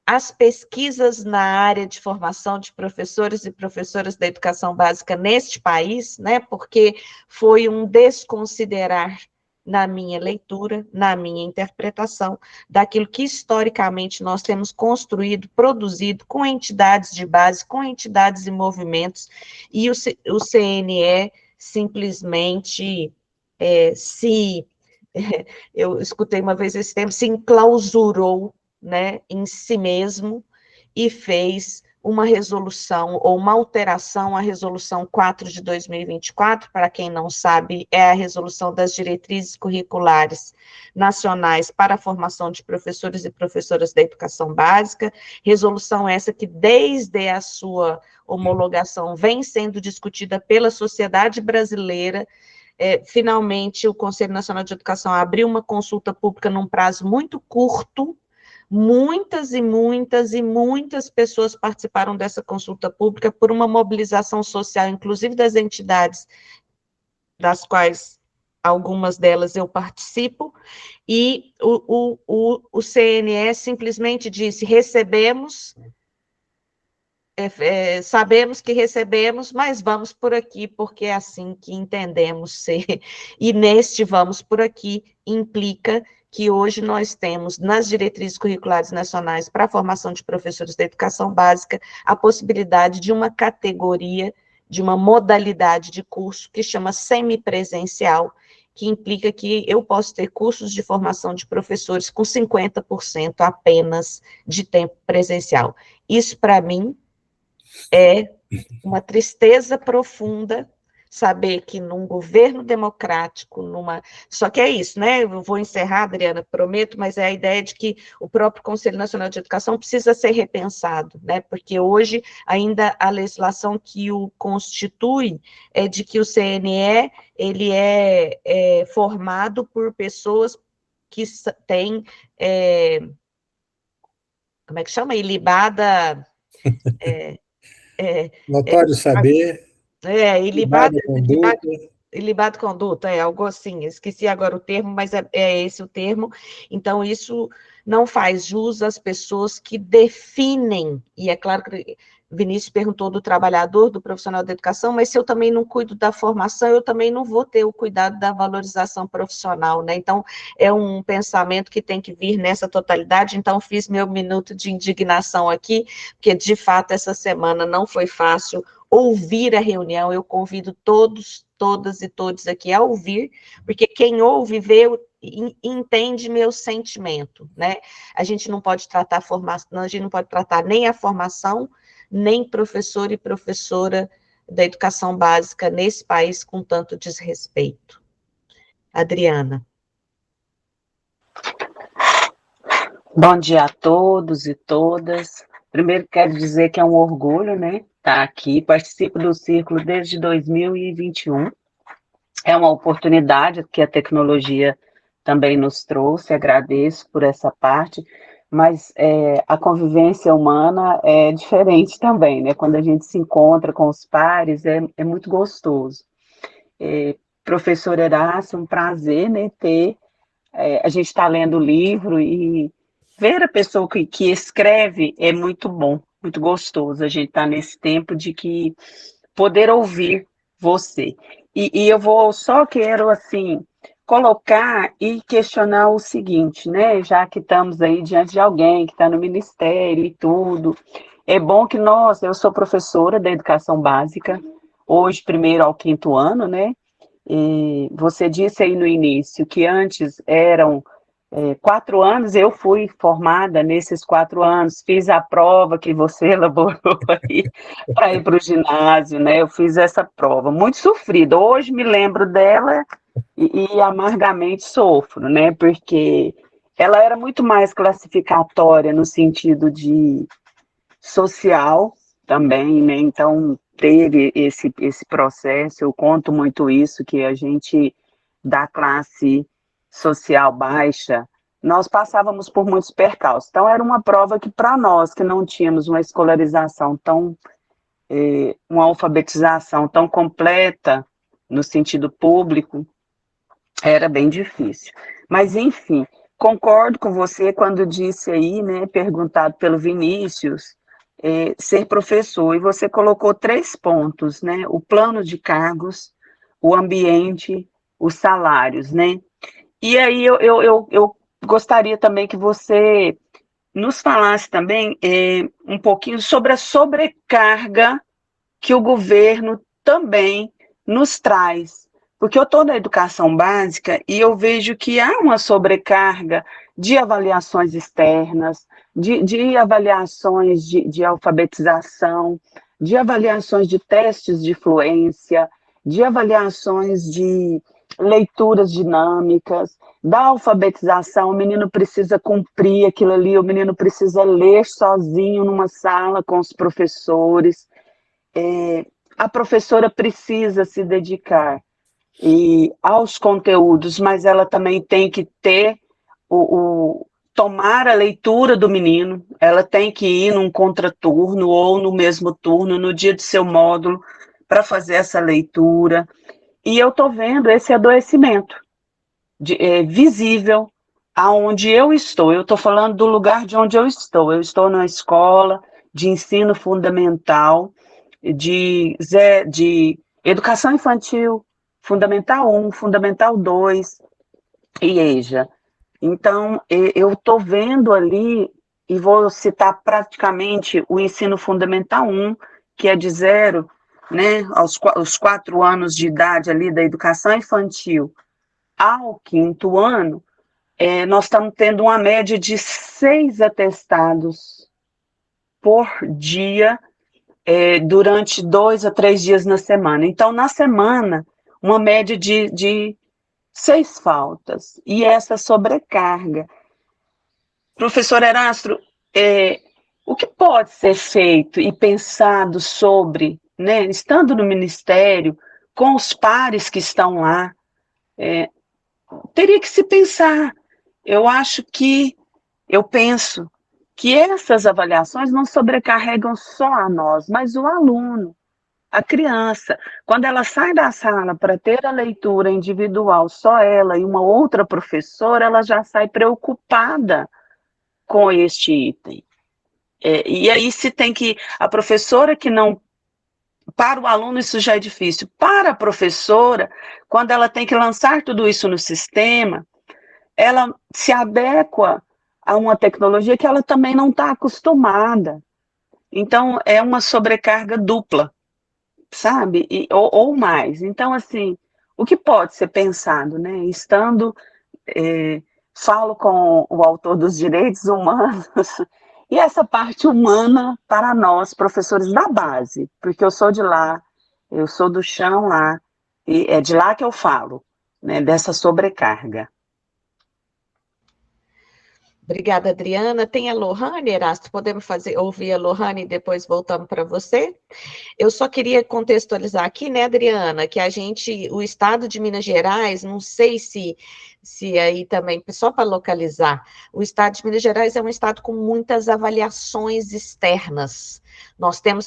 as pesquisas na área de formação de professores e professoras da educação básica neste país, né, porque foi um desconsiderar, na minha leitura, na minha interpretação, daquilo que historicamente nós temos construído, produzido com entidades de base, com entidades e movimentos, e o CNE simplesmente eu escutei uma vez esse termo, se enclausurou, né, em si mesmo e fez uma resolução ou uma alteração à resolução 4 de 2024, para quem não sabe, é a resolução das diretrizes curriculares nacionais para a formação de professores e professoras da educação básica, resolução essa que desde a sua homologação vem sendo discutida pela sociedade brasileira. Finalmente, o Conselho Nacional de Educação abriu uma consulta pública num prazo muito curto. Muitas e muitas e muitas pessoas participaram dessa consulta pública por uma mobilização social, inclusive das entidades das quais algumas delas eu participo, e o CNE simplesmente disse, sabemos que recebemos, mas vamos por aqui, porque é assim que entendemos ser, e neste vamos por aqui implica que hoje nós temos, nas diretrizes curriculares nacionais para a formação de professores da educação básica, a possibilidade de uma categoria, de uma modalidade de curso que chama semipresencial, que implica que eu posso ter cursos de formação de professores com 50% apenas de tempo presencial. Isso, para mim, é uma tristeza profunda saber que num governo democrático, só que é isso, né, eu vou encerrar, Adriana, prometo, mas é a ideia de que o próprio Conselho Nacional de Educação precisa ser repensado, né, porque hoje ainda a legislação que o constitui é de que o CNE, ele é formado por pessoas que têm, como é que chama? Ilibada... Notório saber... ilibado conduta, algo assim, esqueci agora o termo, mas é esse o termo. Então, isso não faz jus às pessoas que definem, e é claro que Vinícius perguntou do trabalhador, do profissional da educação, mas se eu também não cuido da formação, eu também não vou ter o cuidado da valorização profissional, né? Então, é um pensamento que tem que vir nessa totalidade. Então, fiz meu minuto de indignação aqui, porque, de fato, essa semana não foi fácil ouvir a reunião. Eu convido todos, todas e todos aqui a ouvir, porque quem ouve, vê, entende meu sentimento, né? A gente não pode tratar a formação, a gente não pode tratar nem a formação, nem professor e professora da educação básica nesse país com tanto desrespeito. Adriana. Bom dia a todos e todas. Primeiro quero dizer que é um orgulho, né, estar aqui. Participo do Círculo desde 2021. É uma oportunidade que a tecnologia também nos trouxe, agradeço por essa parte, mas a convivência humana é diferente também, né? Quando a gente se encontra com os pares, é muito gostoso. Professor Erasto, um prazer, né, a gente está lendo o livro e ver a pessoa que escreve é muito bom, muito gostoso. A gente está nesse tempo de que poder ouvir você. E eu quero, assim, colocar e questionar o seguinte, né? Já que estamos aí diante de alguém que está no ministério e tudo, é bom que eu sou professora da educação básica, hoje, 1º ao 5º ano, né? E você disse aí no início que antes eram 4 anos, eu fui formada nesses 4 anos, fiz a prova que você elaborou aí para ir para o ginásio, né? Eu fiz essa prova, muito sofrida. Hoje me lembro dela e amargamente sofro, né? Porque ela era muito mais classificatória no sentido de social também, né? Então, teve esse processo, eu conto muito isso, que a gente, da classe social baixa, nós passávamos por muitos percalços. Então, era uma prova que, para nós, que não tínhamos uma escolarização tão, uma alfabetização tão completa, no sentido público, era bem difícil. Mas, enfim, concordo com você quando disse aí, né, perguntado pelo Vinícius, ser professor, e você colocou 3 pontos, né, o plano de cargos, o ambiente, os salários, né, e aí eu gostaria também que você nos falasse também um pouquinho sobre a sobrecarga que o governo também nos traz, porque eu estou na educação básica e eu vejo que há uma sobrecarga de avaliações externas, de avaliações de alfabetização, de avaliações de testes de fluência, de avaliações de leituras dinâmicas, da alfabetização, o menino precisa cumprir aquilo ali, o menino precisa ler sozinho numa sala com os professores, a professora precisa se dedicar aos conteúdos, mas ela também tem que ter tomar a leitura do menino, ela tem que ir num contraturno ou no mesmo turno, no dia de seu módulo, para fazer essa leitura. E eu estou vendo esse adoecimento visível aonde eu estou falando do lugar de onde eu estou numa escola de ensino fundamental, de educação infantil, Fundamental 1, Fundamental 2 e EJA. Então, eu estou vendo ali, e vou citar praticamente o ensino fundamental 1, que é de 0, né, aos 4 anos de idade ali da educação infantil ao 5º ano, nós estamos tendo uma média de 6 atestados por dia, durante 2 a 3 dias na semana. Então, na semana, uma média de 6 faltas, e essa sobrecarga. Professor Erasto, o que pode ser feito e pensado sobre, né, estando no Ministério, com os pares que estão lá, teria que se pensar. Eu penso que essas avaliações não sobrecarregam só a nós, mas o aluno, a criança. Quando ela sai da sala para ter a leitura individual, só ela e uma outra professora, ela já sai preocupada com este item. E aí se tem que, a professora que não, para o aluno isso já é difícil, para a professora, quando ela tem que lançar tudo isso no sistema, ela se adequa a uma tecnologia que ela também não está acostumada. Então, é uma sobrecarga dupla, sabe? Ou mais. Então, assim, o que pode ser pensado, né? Falo com o autor dos direitos humanos, e essa parte humana para nós, professores da base, porque eu sou de lá, eu sou do chão lá, e é de lá que eu falo, né? Dessa sobrecarga. Obrigada, Adriana. Tem a Lohane, Erasto? Podemos ouvir a Lohane e depois voltamos para você? Eu só queria contextualizar aqui, né, Adriana, que o estado de Minas Gerais, não sei se aí também, só para localizar, o estado de Minas Gerais é um estado com muitas avaliações externas. Nós temos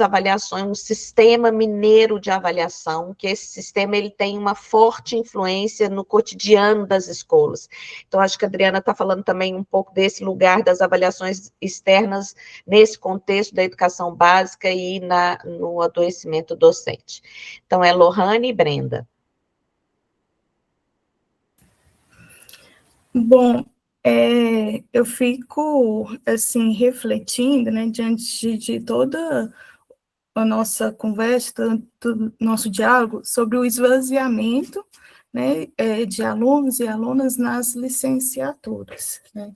um sistema mineiro de avaliação, que esse sistema ele tem uma forte influência no cotidiano das escolas. Então, acho que a Adriana está falando também um pouco desse lugar das avaliações externas nesse contexto da educação básica e no adoecimento docente. Então, é Lohane e Brenda. Bom, eu fico, assim, refletindo, né, diante de toda a nossa conversa, do nosso diálogo, sobre o esvaziamento, né, de alunos e alunas nas licenciaturas, né.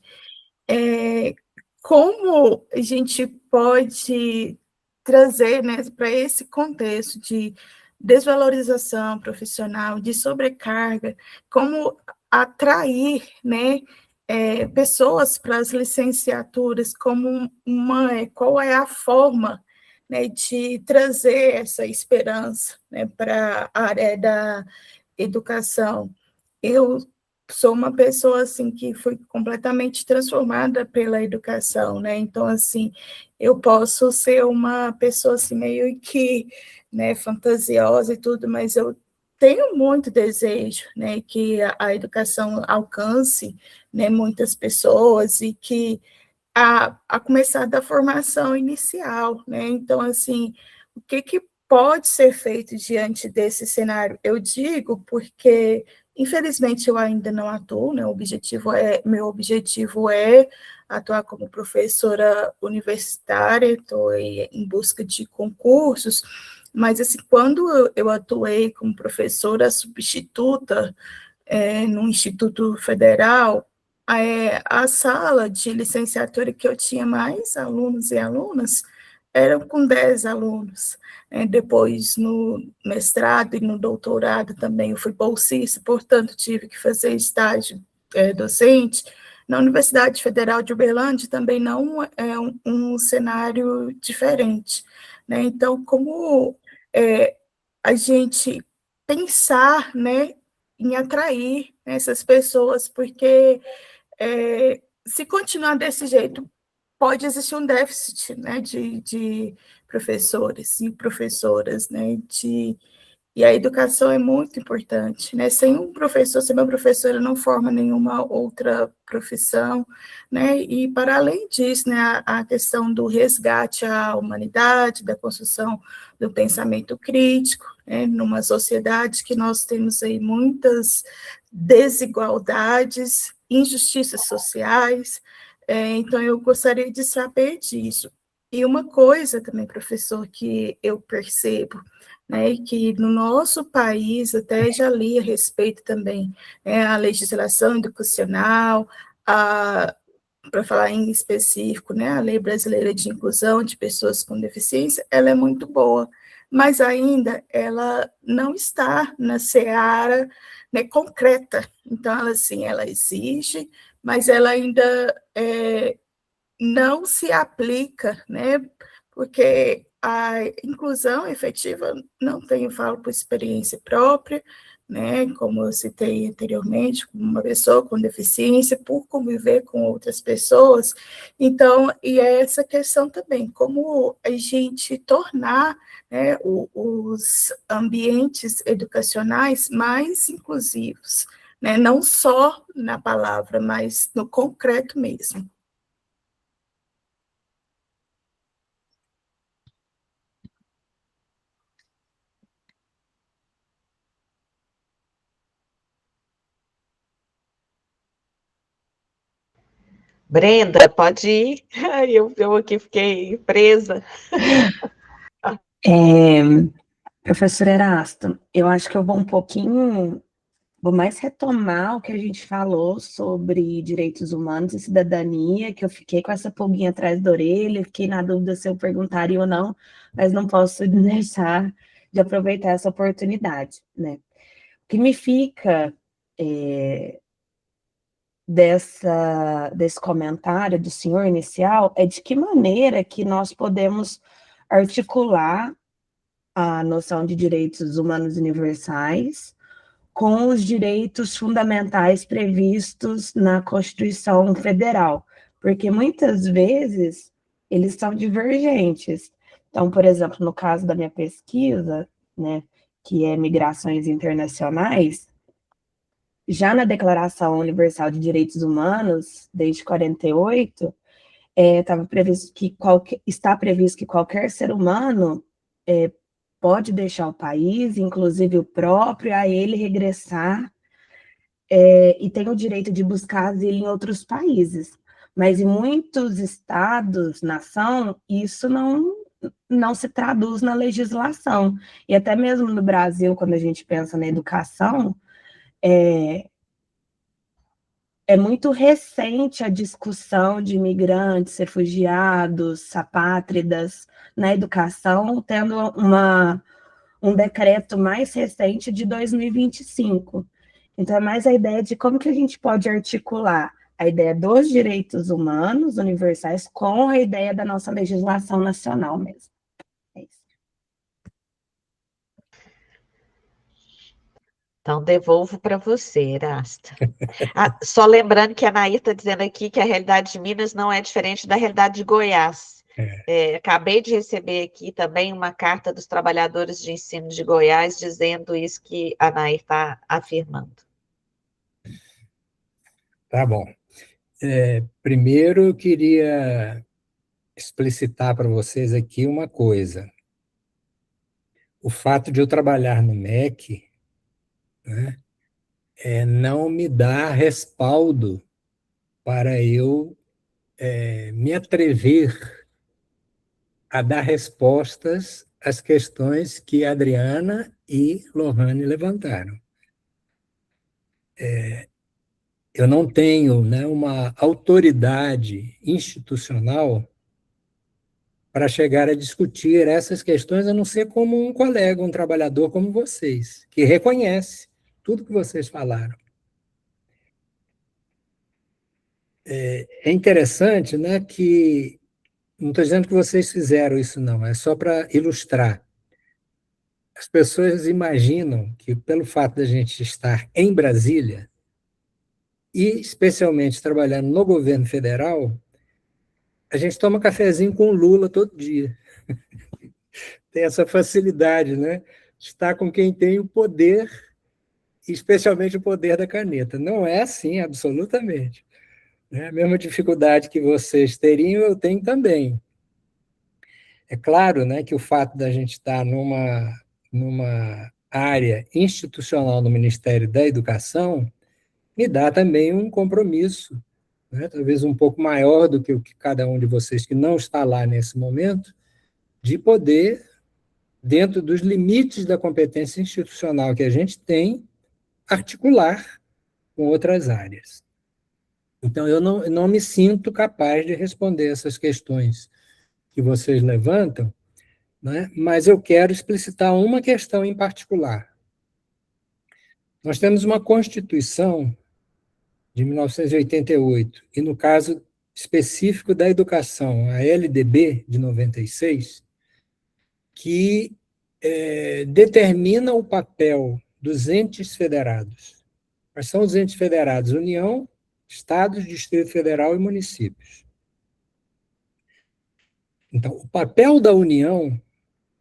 Como a gente pode trazer, né, para esse contexto de desvalorização profissional, de sobrecarga, como atrair, né, pessoas para as licenciaturas, como qual é a forma, né, de trazer essa esperança, né, para a área da educação. Eu sou uma pessoa assim que foi completamente transformada pela educação, né? Então assim, eu posso ser uma pessoa assim meio que, né, fantasiosa e tudo, mas eu tenho muito desejo, né, que a educação alcance, né, muitas pessoas e que a começar da formação inicial, né? Então assim, o que pode ser feito diante desse cenário? Eu digo porque infelizmente, eu ainda não atuo, né? Meu objetivo é atuar como professora universitária, estou em busca de concursos, mas assim, quando eu atuei como professora substituta no Instituto Federal, a sala de licenciatura que eu tinha mais alunos e alunas eram com 10 alunos. Depois, no mestrado e no doutorado também, eu fui bolsista, portanto, tive que fazer estágio docente. Na Universidade Federal de Uberlândia também não é um cenário diferente, né? Então, como a gente pensar, né, em atrair essas pessoas, porque se continuar desse jeito, pode existir um déficit, né, de professores e professoras, né, e a educação é muito importante, né, sem uma professora não forma nenhuma outra profissão, né, e para além disso, né, a questão do resgate à humanidade, da construção do pensamento crítico, né, numa sociedade que nós temos aí muitas desigualdades, injustiças sociais, então eu gostaria de saber disso. E uma coisa também, professor, que eu percebo, né, que no nosso país, até já li a respeito também, a legislação educacional, para falar em específico, né, a Lei Brasileira de Inclusão de Pessoas com Deficiência, ela é muito boa, mas ainda ela não está na seara, né, concreta. Então, ela exige, mas ela ainda não se aplica, né? Porque a inclusão efetiva, não tenho, falo por experiência própria, né? Como eu citei anteriormente, como uma pessoa com deficiência, por conviver com outras pessoas. Então, e é essa questão também, como a gente tornar, né, os ambientes educacionais mais inclusivos, né? Não só na palavra, mas no concreto mesmo. Brenda, pode ir? Eu aqui fiquei presa. Professor Erasto, eu acho que eu vou mais retomar o que a gente falou sobre direitos humanos e cidadania, que eu fiquei com essa pulguinha atrás da orelha, fiquei na dúvida se eu perguntaria ou não, mas não posso deixar de aproveitar essa oportunidade, né? O que me fica desse comentário do senhor inicial é de que maneira que nós podemos articular a noção de direitos humanos universais com os direitos fundamentais previstos na Constituição Federal, porque muitas vezes eles são divergentes. Então, por exemplo, no caso da minha pesquisa, né, que é Migrações Internacionais, já na Declaração Universal de Direitos Humanos, desde 48, está previsto que qualquer ser humano pode deixar o país, inclusive o próprio, a ele regressar, e tem o direito de buscar asilo em outros países. Mas em muitos estados, nação, isso não se traduz na legislação. E até mesmo no Brasil, quando a gente pensa na educação, é muito recente a discussão de imigrantes, refugiados, apátridas na educação, tendo um decreto mais recente de 2025. Então, é mais a ideia de como que a gente pode articular a ideia dos direitos humanos universais com a ideia da nossa legislação nacional mesmo. É isso. Então, devolvo para você, Erasta. Só lembrando que a Nair está dizendo aqui que a realidade de Minas não é diferente da realidade de Goiás. Acabei de receber aqui também uma carta dos trabalhadores de ensino de Goiás dizendo isso que a Nair está afirmando. Tá bom. Primeiro, eu queria explicitar para vocês aqui uma coisa. O fato de eu trabalhar no MEC, né, não me dá respaldo para eu me atrever a dar respostas às questões que a Adriana e Lohane levantaram. Eu não tenho, né, uma autoridade institucional para chegar a discutir essas questões, a não ser como um colega, um trabalhador como vocês, que reconhece tudo que vocês falaram. É interessante, né, que não estou dizendo que vocês fizeram isso, não, é só para ilustrar. As pessoas imaginam que, pelo fato da gente estar em Brasília, e especialmente trabalhando no governo federal, a gente toma cafezinho com o Lula todo dia. Tem essa facilidade, né? Estar com quem tem o poder, especialmente o poder da caneta. Não é assim, absolutamente. A mesma dificuldade que vocês teriam, eu tenho também. É claro, né, que o fato da gente estar numa área institucional no Ministério da Educação me dá também um compromisso, né, talvez um pouco maior do que o que cada um de vocês que não está lá nesse momento, de poder, dentro dos limites da competência institucional que a gente tem, articular com outras áreas. Então, eu não me sinto capaz de responder essas questões que vocês levantam, né? Mas eu quero explicitar uma questão em particular. Nós temos uma Constituição de 1988, e no caso específico da educação, a LDB de 96, que determina o papel dos entes federados. Quais são os entes federados? União, Estados, Distrito Federal e municípios. Então, o papel da União,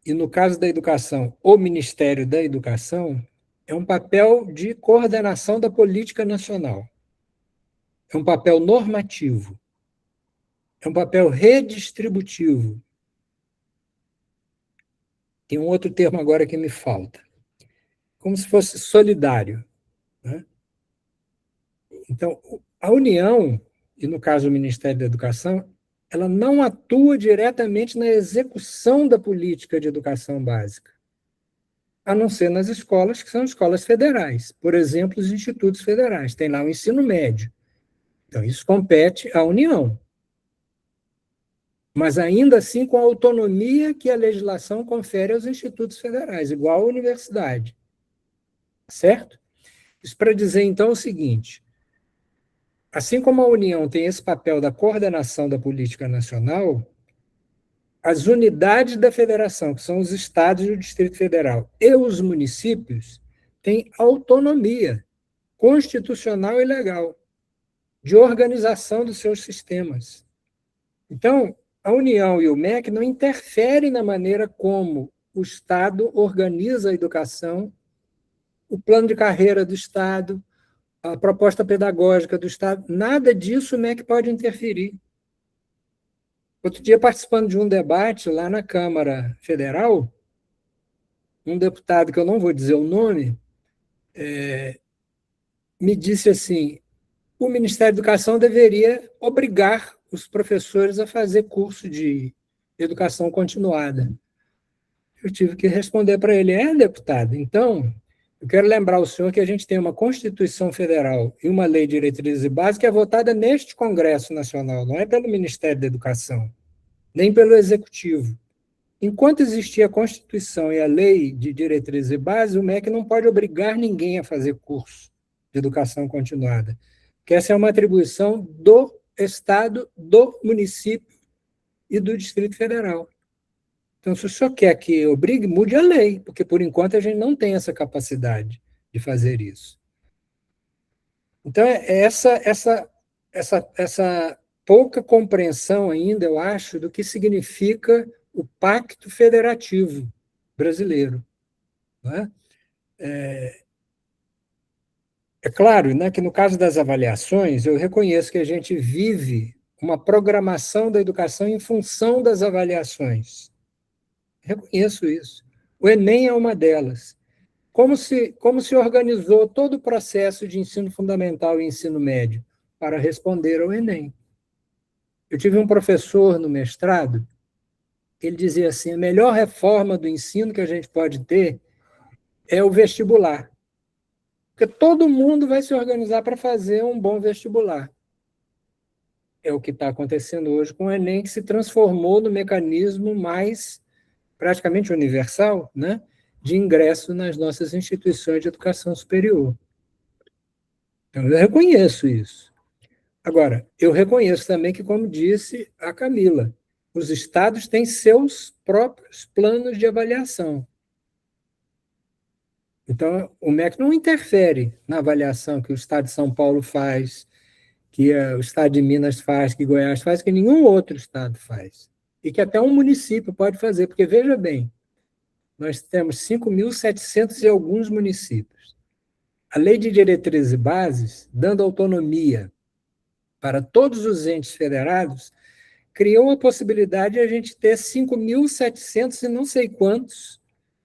e no caso da educação, o Ministério da Educação, é um papel de coordenação da política nacional. É um papel normativo. É um papel redistributivo. Tem um outro termo agora que me falta. Como se fosse solidário, né? Então, a União, e no caso o Ministério da Educação, ela não atua diretamente na execução da política de educação básica, a não ser nas escolas, que são escolas federais. Por exemplo, os institutos federais. Tem lá o ensino médio. Então, isso compete à União. Mas, ainda assim, com a autonomia que a legislação confere aos institutos federais, igual à universidade. Certo? Isso para dizer, então, o seguinte: assim como a União tem esse papel da coordenação da política nacional, as unidades da federação, que são os estados e o Distrito Federal, e os municípios, têm autonomia constitucional e legal de organização dos seus sistemas. Então, a União e o MEC não interferem na maneira como o Estado organiza a educação, o plano de carreira do Estado, a proposta pedagógica do Estado, nada disso o MEC pode interferir. Outro dia, participando de um debate lá na Câmara Federal, um deputado, que eu não vou dizer o nome, me disse assim: o Ministério da Educação deveria obrigar os professores a fazer curso de educação continuada. Eu tive que responder para ele: deputado, então, eu quero lembrar ao senhor que a gente tem uma Constituição Federal e uma Lei de Diretrizes e Bases que é votada neste Congresso Nacional, não é pelo Ministério da Educação, nem pelo Executivo. Enquanto existir a Constituição e a Lei de Diretrizes e Bases, o MEC não pode obrigar ninguém a fazer curso de educação continuada. que essa é uma atribuição do Estado, do município e do Distrito Federal. Então, se o senhor quer que obrigue, mude a lei, porque, por enquanto, a gente não tem essa capacidade de fazer isso. Então, é essa pouca compreensão ainda, eu acho, do que significa o Pacto Federativo brasileiro. Não é? É claro, né, que no caso das avaliações, eu reconheço que a gente vive uma programação da educação em função das avaliações. Reconheço isso. O Enem é uma delas. Como se organizou todo o processo de ensino fundamental e ensino médio para responder ao Enem. Eu tive um professor no mestrado, ele dizia assim, a melhor reforma do ensino que a gente pode ter é o vestibular. Porque todo mundo vai se organizar para fazer um bom vestibular. É o que está acontecendo hoje com o Enem, que se transformou no mecanismo mais praticamente universal, né, de ingresso nas nossas instituições de educação superior. Então, eu reconheço isso. Agora, eu reconheço também que, como disse a Camila, os estados têm seus próprios planos de avaliação. Então, o MEC não interfere na avaliação que o Estado de São Paulo faz, que o Estado de Minas faz, que Goiás faz, que nenhum outro estado faz. E que até um município pode fazer, porque, veja bem, nós temos 5.700 e alguns municípios. A Lei de Diretrizes e Bases, dando autonomia para todos os entes federados, criou a possibilidade de a gente ter 5.700 e não sei quantos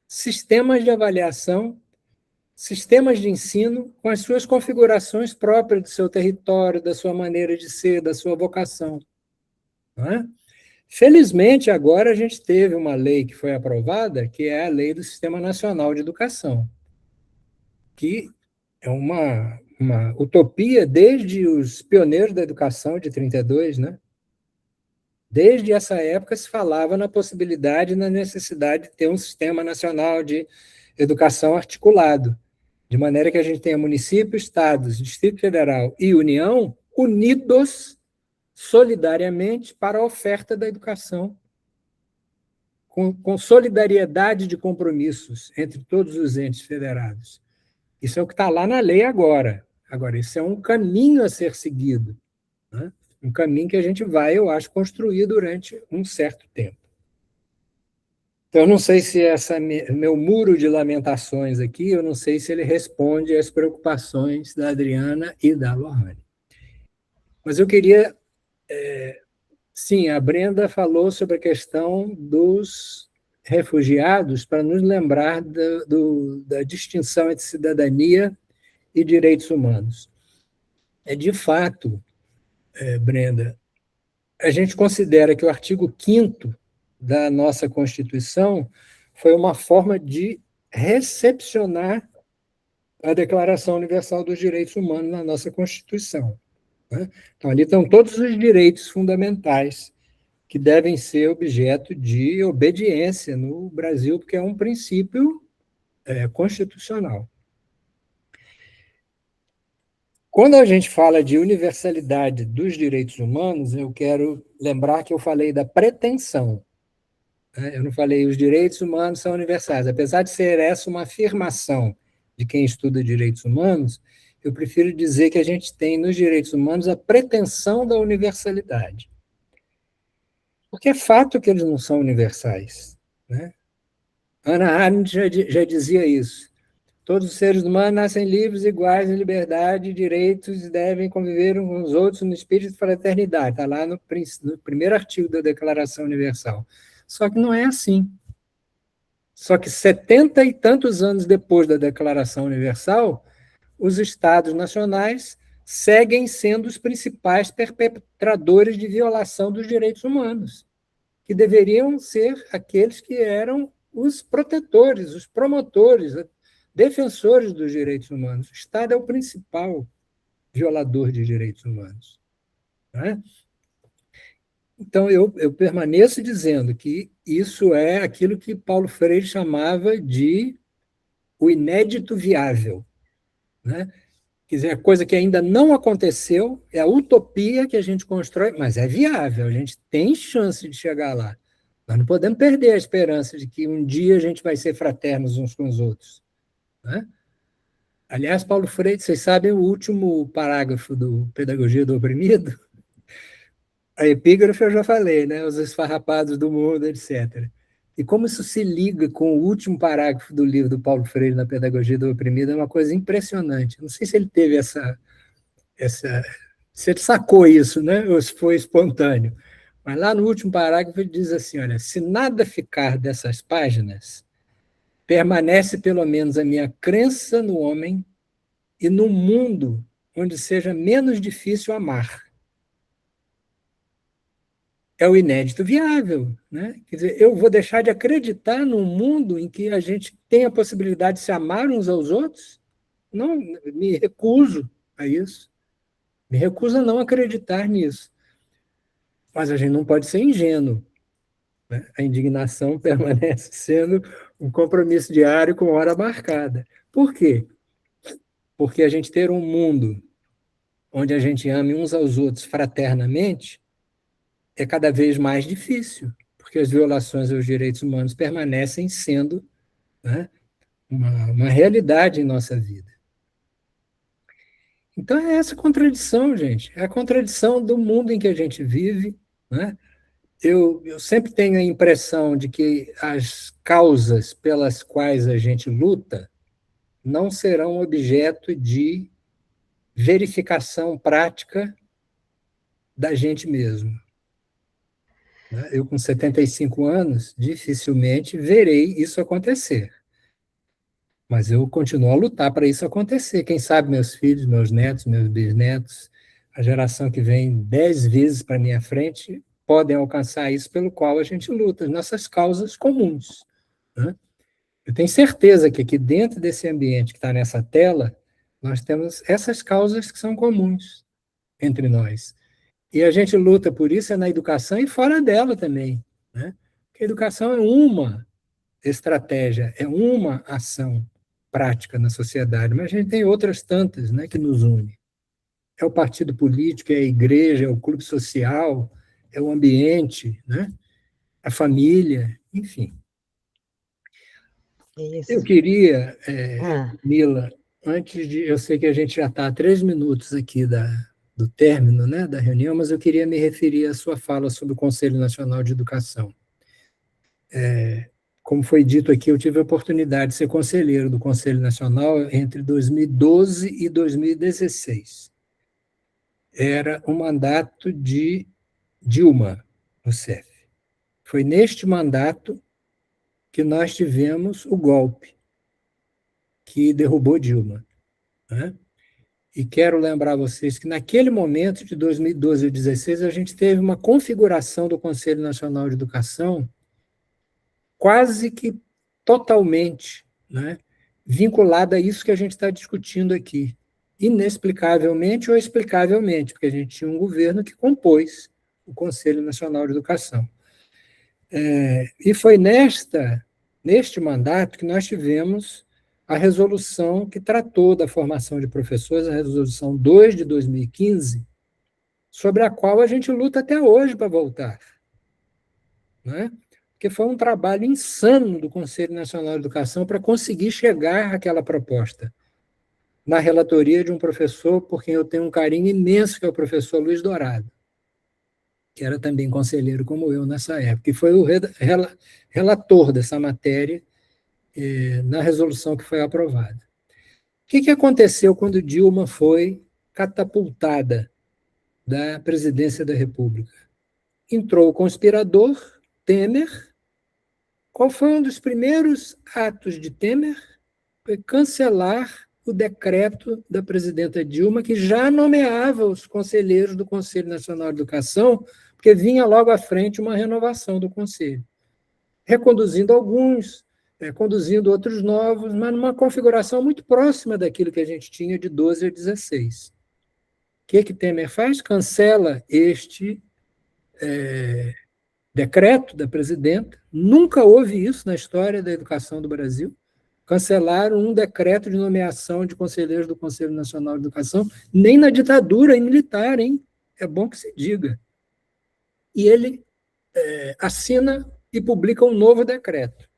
sistemas de avaliação, sistemas de ensino com as suas configurações próprias do seu território, da sua maneira de ser, da sua vocação. Não é? Felizmente, agora a gente teve uma lei que foi aprovada, que é a Lei do Sistema Nacional de Educação, que é uma utopia desde os pioneiros da educação de 32, né? Desde essa época se falava na possibilidade e na necessidade de ter um sistema nacional de educação articulado, de maneira que a gente tenha município, estados, Distrito Federal e União unidos solidariamente para a oferta da educação, com solidariedade de compromissos entre todos os entes federados. Isso é o que está lá na lei agora. Agora, isso é um caminho a ser seguido, né? Um caminho que a gente vai, eu acho, construir durante um certo tempo. Então, eu não sei se meu muro de lamentações aqui, eu não sei se ele responde às preocupações da Adriana e da Lohane. Mas eu queria... sim, a Brenda falou sobre a questão dos refugiados, para nos lembrar da distinção entre cidadania e direitos humanos. De fato, Brenda, a gente considera que o artigo 5º da nossa Constituição foi uma forma de recepcionar a Declaração Universal dos Direitos Humanos na nossa Constituição, né? Então, ali estão todos os direitos fundamentais que devem ser objeto de obediência no Brasil, porque é um princípio constitucional. Quando a gente fala de universalidade dos direitos humanos, eu quero lembrar que eu falei da pretensão, né? Eu não falei os direitos humanos são universais. Apesar de ser essa uma afirmação de quem estuda direitos humanos, eu prefiro dizer que a gente tem nos direitos humanos a pretensão da universalidade. Porque é fato que eles não são universais, né? Hannah Arendt já dizia isso. Todos os seres humanos nascem livres, iguais, em liberdade, direitos e devem conviver uns com os outros no espírito de fraternidade. Está lá no primeiro artigo da Declaração Universal. Só que não é assim. Só que 70 e tantos anos depois da Declaração Universal, os Estados nacionais seguem sendo os principais perpetradores de violação dos direitos humanos, que deveriam ser aqueles que eram os protetores, os promotores, defensores dos direitos humanos. O Estado é o principal violador de direitos humanos, né? Então, eu permaneço dizendo que isso é aquilo que Paulo Freire chamava de o inédito viável, né? Quer dizer, a coisa que ainda não aconteceu, é a utopia que a gente constrói, mas é viável, a gente tem chance de chegar lá. Nós não podemos perder a esperança de que um dia a gente vai ser fraternos uns com os outros, né? Aliás, Paulo Freire, vocês sabem o último parágrafo do Pedagogia do Oprimido? A epígrafe eu já falei, né? Os esfarrapados do mundo, etc. E como isso se liga com o último parágrafo do livro do Paulo Freire na Pedagogia do Oprimido, é uma coisa impressionante. Não sei se ele teve se ele sacou isso, né? Ou se foi espontâneo. Mas lá no último parágrafo ele diz assim, olha, se nada ficar dessas páginas, permanece pelo menos a minha crença no homem e no mundo onde seja menos difícil amar. É o inédito viável, né? Quer dizer, eu vou deixar de acreditar num mundo em que a gente tem a possibilidade de se amar uns aos outros? Não, me recuso a isso. Me recuso a não acreditar nisso. Mas a gente não pode ser ingênuo, né? A indignação permanece sendo um compromisso diário com hora marcada. Por quê? Porque a gente ter um mundo onde a gente ame uns aos outros fraternamente é cada vez mais difícil, porque as violações aos direitos humanos permanecem sendo, né, uma realidade em nossa vida. Então é essa contradição, gente, é a contradição do mundo em que a gente vive, né? Eu sempre tenho a impressão de que as causas pelas quais a gente luta não serão objeto de verificação prática da gente mesmo. Eu, com 75 anos, dificilmente verei isso acontecer. Mas eu continuo a lutar para isso acontecer. Quem sabe meus filhos, meus netos, meus bisnetos, a geração que vem 10 vezes para minha frente, podem alcançar isso pelo qual a gente luta, nossas causas comuns, né? Eu tenho certeza que aqui dentro desse ambiente que está nessa tela, nós temos essas causas que são comuns entre nós. E a gente luta por isso na educação e fora dela também, né? Porque a educação é uma estratégia, é uma ação prática na sociedade, mas a gente tem outras tantas, né, que nos unem. É o partido político, é a igreja, é o clube social, é o ambiente, né? A família, enfim. Isso. Eu queria, Mila, eu sei que a gente já está a 3 minutos aqui do término, né, da reunião, mas eu queria me referir à sua fala sobre o Conselho Nacional de Educação. Como foi dito aqui, eu tive a oportunidade de ser conselheiro do Conselho Nacional entre 2012 e 2016. Era o mandato de Dilma Rousseff. Foi neste mandato que nós tivemos o golpe que derrubou Dilma, né? E quero lembrar vocês que naquele momento, de 2012 e 2016, a gente teve uma configuração do Conselho Nacional de Educação quase que totalmente, né, vinculada a isso que a gente está discutindo aqui, inexplicavelmente ou explicavelmente, porque a gente tinha um governo que compôs o Conselho Nacional de Educação. E foi neste mandato que nós tivemos a resolução que tratou da formação de professores, a resolução 2 de 2015, sobre a qual a gente luta até hoje para voltar, né? Porque foi um trabalho insano do Conselho Nacional de Educação para conseguir chegar àquela proposta, na relatoria de um professor por quem eu tenho um carinho imenso, que é o professor Luiz Dourado, que era também conselheiro como eu nessa época, e foi o relator dessa matéria na resolução que foi aprovada. O que aconteceu quando Dilma foi catapultada da presidência da República? Entrou o conspirador, Temer. Qual foi um dos primeiros atos de Temer? Foi cancelar o decreto da presidenta Dilma, que já nomeava os conselheiros do Conselho Nacional de Educação, porque vinha logo à frente uma renovação do Conselho, reconduzindo alguns, conduzindo outros novos, mas numa configuração muito próxima daquilo que a gente tinha de 12 a 16. O que Temer faz? Cancela este decreto da presidenta. Nunca houve isso na história da educação do Brasil. cancelaram um decreto de nomeação de conselheiros do Conselho Nacional de Educação, nem na ditadura militar, hein? É bom que se diga. E ele assina e publica um novo decreto,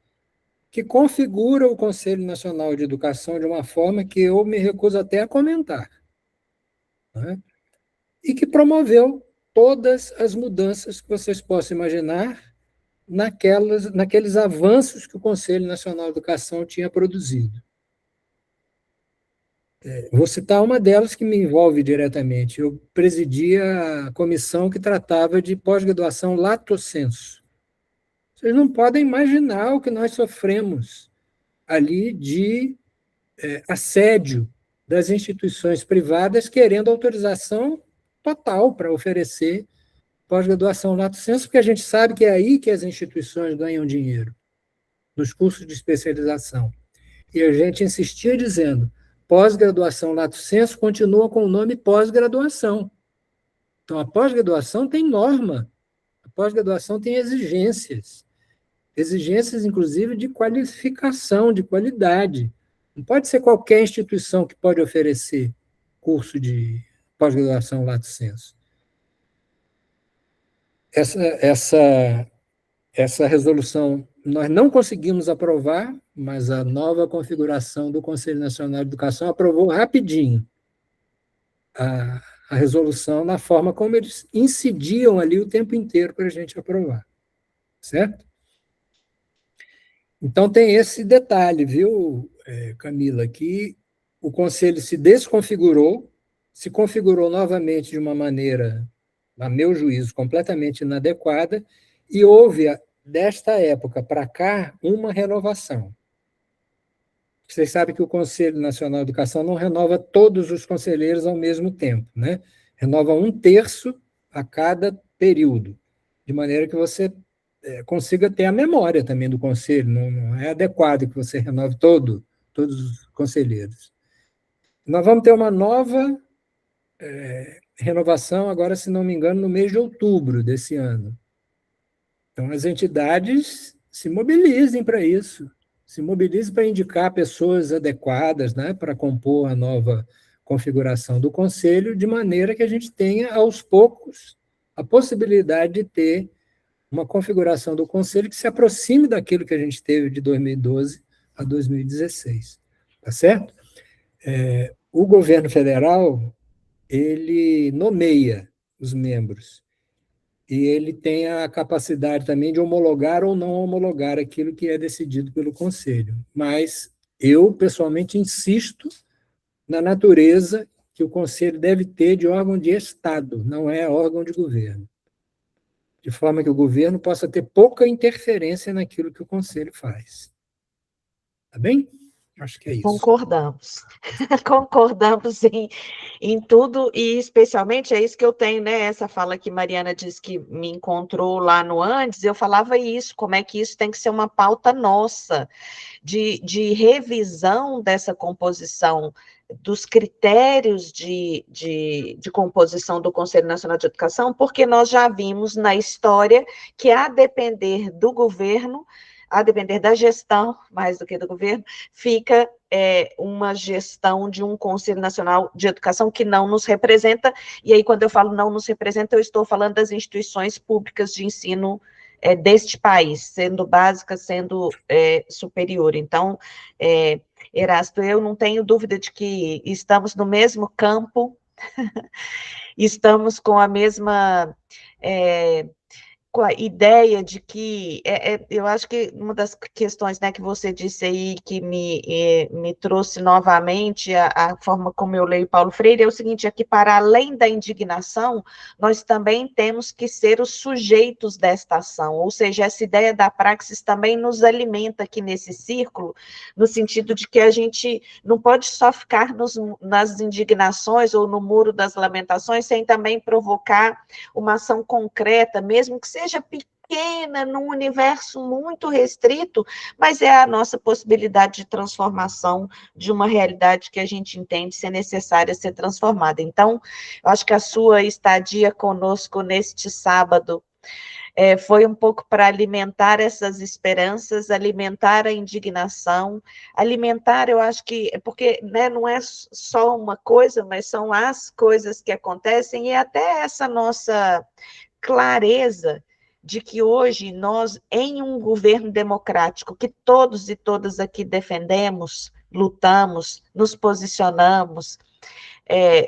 que configura o Conselho Nacional de Educação de uma forma que eu me recuso até a comentar, né? E que promoveu todas as mudanças que vocês possam imaginar naqueles avanços que o Conselho Nacional de Educação tinha produzido. Vou citar uma delas que me envolve diretamente. Eu presidia a comissão que tratava de pós-graduação lato sensu. Vocês não podem imaginar o que nós sofremos ali de assédio das instituições privadas querendo autorização total para oferecer pós-graduação lato sensu, porque a gente sabe que é aí que as instituições ganham dinheiro, nos cursos de especialização. E a gente insistia dizendo, pós-graduação lato sensu continua com o nome pós-graduação. Então, a pós-graduação tem norma, a pós-graduação tem exigências, inclusive, de qualificação, de qualidade. Não pode ser qualquer instituição que pode oferecer curso de pós-graduação lato sensu. Essa resolução nós não conseguimos aprovar, mas a nova configuração do Conselho Nacional de Educação aprovou rapidinho a resolução na forma como eles incidiam ali o tempo inteiro para a gente aprovar. Certo? Então, tem esse detalhe, viu, Camila, que o Conselho se desconfigurou, se configurou novamente de uma maneira, a meu juízo, completamente inadequada, e houve, desta época para cá, uma renovação. Vocês sabem que o Conselho Nacional de Educação não renova todos os conselheiros ao mesmo tempo, né? Renova 1/3 a cada período, de maneira que você consiga ter a memória também do conselho, não é adequado que você renove todos os conselheiros. Nós vamos ter uma nova renovação, agora, se não me engano, no mês de outubro desse ano. Então, as entidades se mobilizem para isso, se mobilizem para indicar pessoas adequadas, né, para compor a nova configuração do conselho, de maneira que a gente tenha, aos poucos, a possibilidade de ter uma configuração do conselho que se aproxime daquilo que a gente teve de 2012 a 2016. Tá certo? O governo federal, ele nomeia os membros, e ele tem a capacidade também de homologar ou não homologar aquilo que é decidido pelo conselho. Mas eu, pessoalmente, insisto na natureza que o conselho deve ter de órgão de Estado, não é órgão de governo, de forma que o governo possa ter pouca interferência naquilo que o conselho faz. Tá bem? Acho que é isso. Concordamos. Concordamos em tudo, e especialmente é isso que eu tenho, né? Essa fala que Mariana disse que me encontrou lá no Andes, eu falava isso, como é que isso tem que ser uma pauta nossa, de revisão dessa composição, dos critérios de composição do Conselho Nacional de Educação, porque nós já vimos na história que, a depender do governo, a depender da gestão, mais do que do governo, fica uma gestão de um Conselho Nacional de Educação que não nos representa, e aí quando eu falo não nos representa, eu estou falando das instituições públicas de ensino deste país, sendo básica, sendo superior. Então, Erasto, eu não tenho dúvida de que estamos no mesmo campo, estamos com a mesma... com a ideia de que, eu acho que uma das questões, né, que você disse aí, que me trouxe novamente a forma como eu leio Paulo Freire, é o seguinte, é que para além da indignação, nós também temos que ser os sujeitos desta ação, ou seja, essa ideia da praxis também nos alimenta aqui nesse círculo, no sentido de que a gente não pode só ficar nas indignações ou no muro das lamentações, sem também provocar uma ação concreta, mesmo que seja pequena, num universo muito restrito, mas é a nossa possibilidade de transformação de uma realidade que a gente entende ser necessária ser transformada. Então, eu acho que a sua estadia conosco neste sábado foi um pouco para alimentar essas esperanças, alimentar a indignação, alimentar, eu acho que, porque, né, não é só uma coisa, mas são as coisas que acontecem, e até essa nossa clareza de que hoje nós, em um governo democrático, que todos e todas aqui defendemos, lutamos, nos posicionamos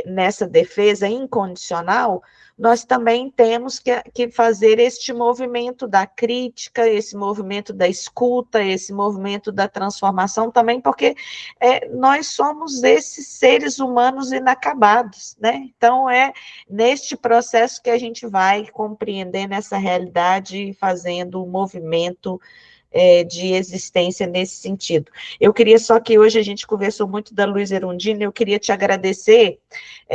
nessa defesa incondicional, nós também temos que fazer este movimento da crítica, esse movimento da escuta, esse movimento da transformação também, porque nós somos esses seres humanos inacabados, né? Então, é neste processo que a gente vai compreendendo essa realidade e fazendo o movimento de existência nesse sentido. Eu queria só que hoje a gente conversou muito da Luiza Erundina, eu queria te agradecer,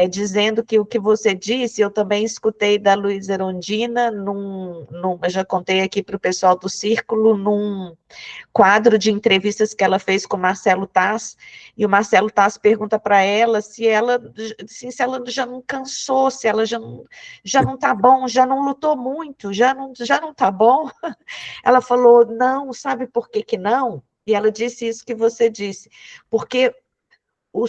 dizendo que o que você disse, eu também escutei da Luiza Erundina, eu já contei aqui para o pessoal do Círculo, num quadro de entrevistas que ela fez com o Marcelo Taz, e o Marcelo Taz pergunta para ela se ela já não cansou, se ela já não está bom, já não lutou muito, já não está bom. Ela falou, não, sabe por que não? E ela disse isso que você disse, porque o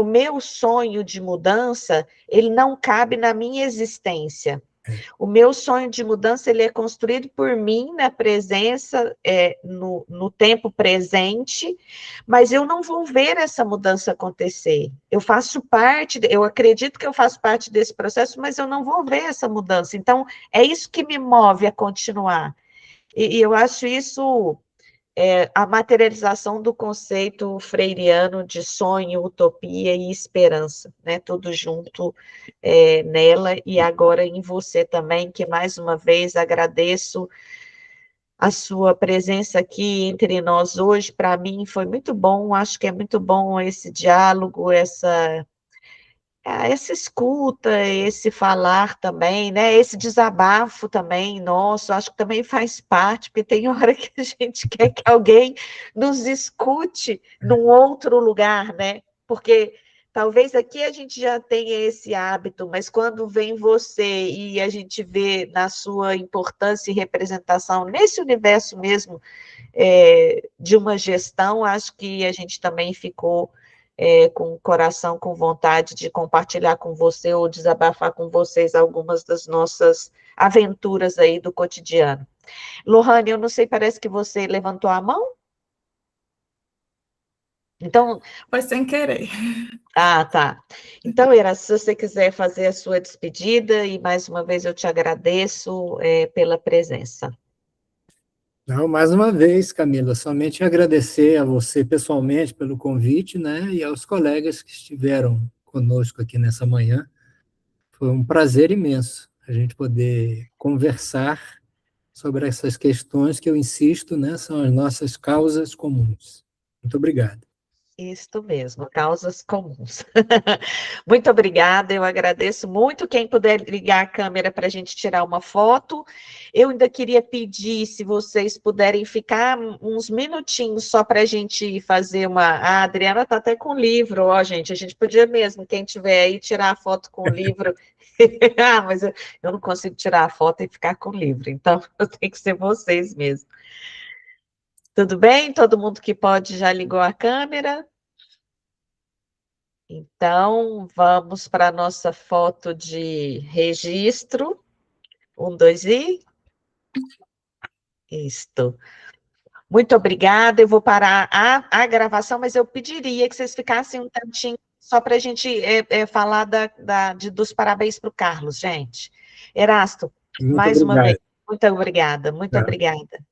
meu sonho de mudança, ele não cabe na minha existência. O meu sonho de mudança, ele é construído por mim, na presença, no tempo presente, mas eu não vou ver essa mudança acontecer. Eu acredito que eu faço parte desse processo, mas eu não vou ver essa mudança. Então, é isso que me move a continuar. E eu acho isso a materialização do conceito freiriano de sonho, utopia e esperança, né? Tudo junto nela e agora em você também, que mais uma vez agradeço a sua presença aqui entre nós hoje. Para mim foi muito bom, acho que é muito bom esse diálogo, essa escuta, esse falar também, né, esse desabafo também, nosso, acho que também faz parte, porque tem hora que a gente quer que alguém nos escute num outro lugar, né, porque talvez aqui a gente já tenha esse hábito, mas quando vem você e a gente vê na sua importância e representação nesse universo mesmo de uma gestão, acho que a gente também ficou com o coração, com vontade de compartilhar com você ou desabafar com vocês algumas das nossas aventuras aí do cotidiano. Lohane, eu não sei, parece que você levantou a mão? Então... Foi sem querer. Ah, tá. Então, Ira, se você quiser fazer a sua despedida, e mais uma vez eu te agradeço pela presença. Não, mais uma vez, Camila, somente agradecer a você pessoalmente pelo convite, né, e aos colegas que estiveram conosco aqui nessa manhã. Foi um prazer imenso a gente poder conversar sobre essas questões que eu insisto, né, são as nossas causas comuns. Muito obrigado. Isto mesmo, causas comuns. Muito obrigada, eu agradeço muito. Quem puder ligar a câmera para a gente tirar uma foto. Eu ainda queria pedir, se vocês puderem ficar uns minutinhos só para a gente fazer uma... A Adriana está até com o livro, ó, gente, a gente podia mesmo, quem tiver aí, tirar a foto com o livro. Mas eu não consigo tirar a foto e ficar com o livro, então tem que ser vocês mesmo. Tudo bem? Todo mundo que pode já ligou a câmera? Então, vamos para a nossa foto de registro. 1, 2 e... Isto. Muito obrigada. Eu vou parar a gravação, mas eu pediria que vocês ficassem um tantinho só para a gente falar dos parabéns para o Carlos, gente. Erasto, Muito mais uma obrigado. vez, muito obrigada, muito Tá. obrigada.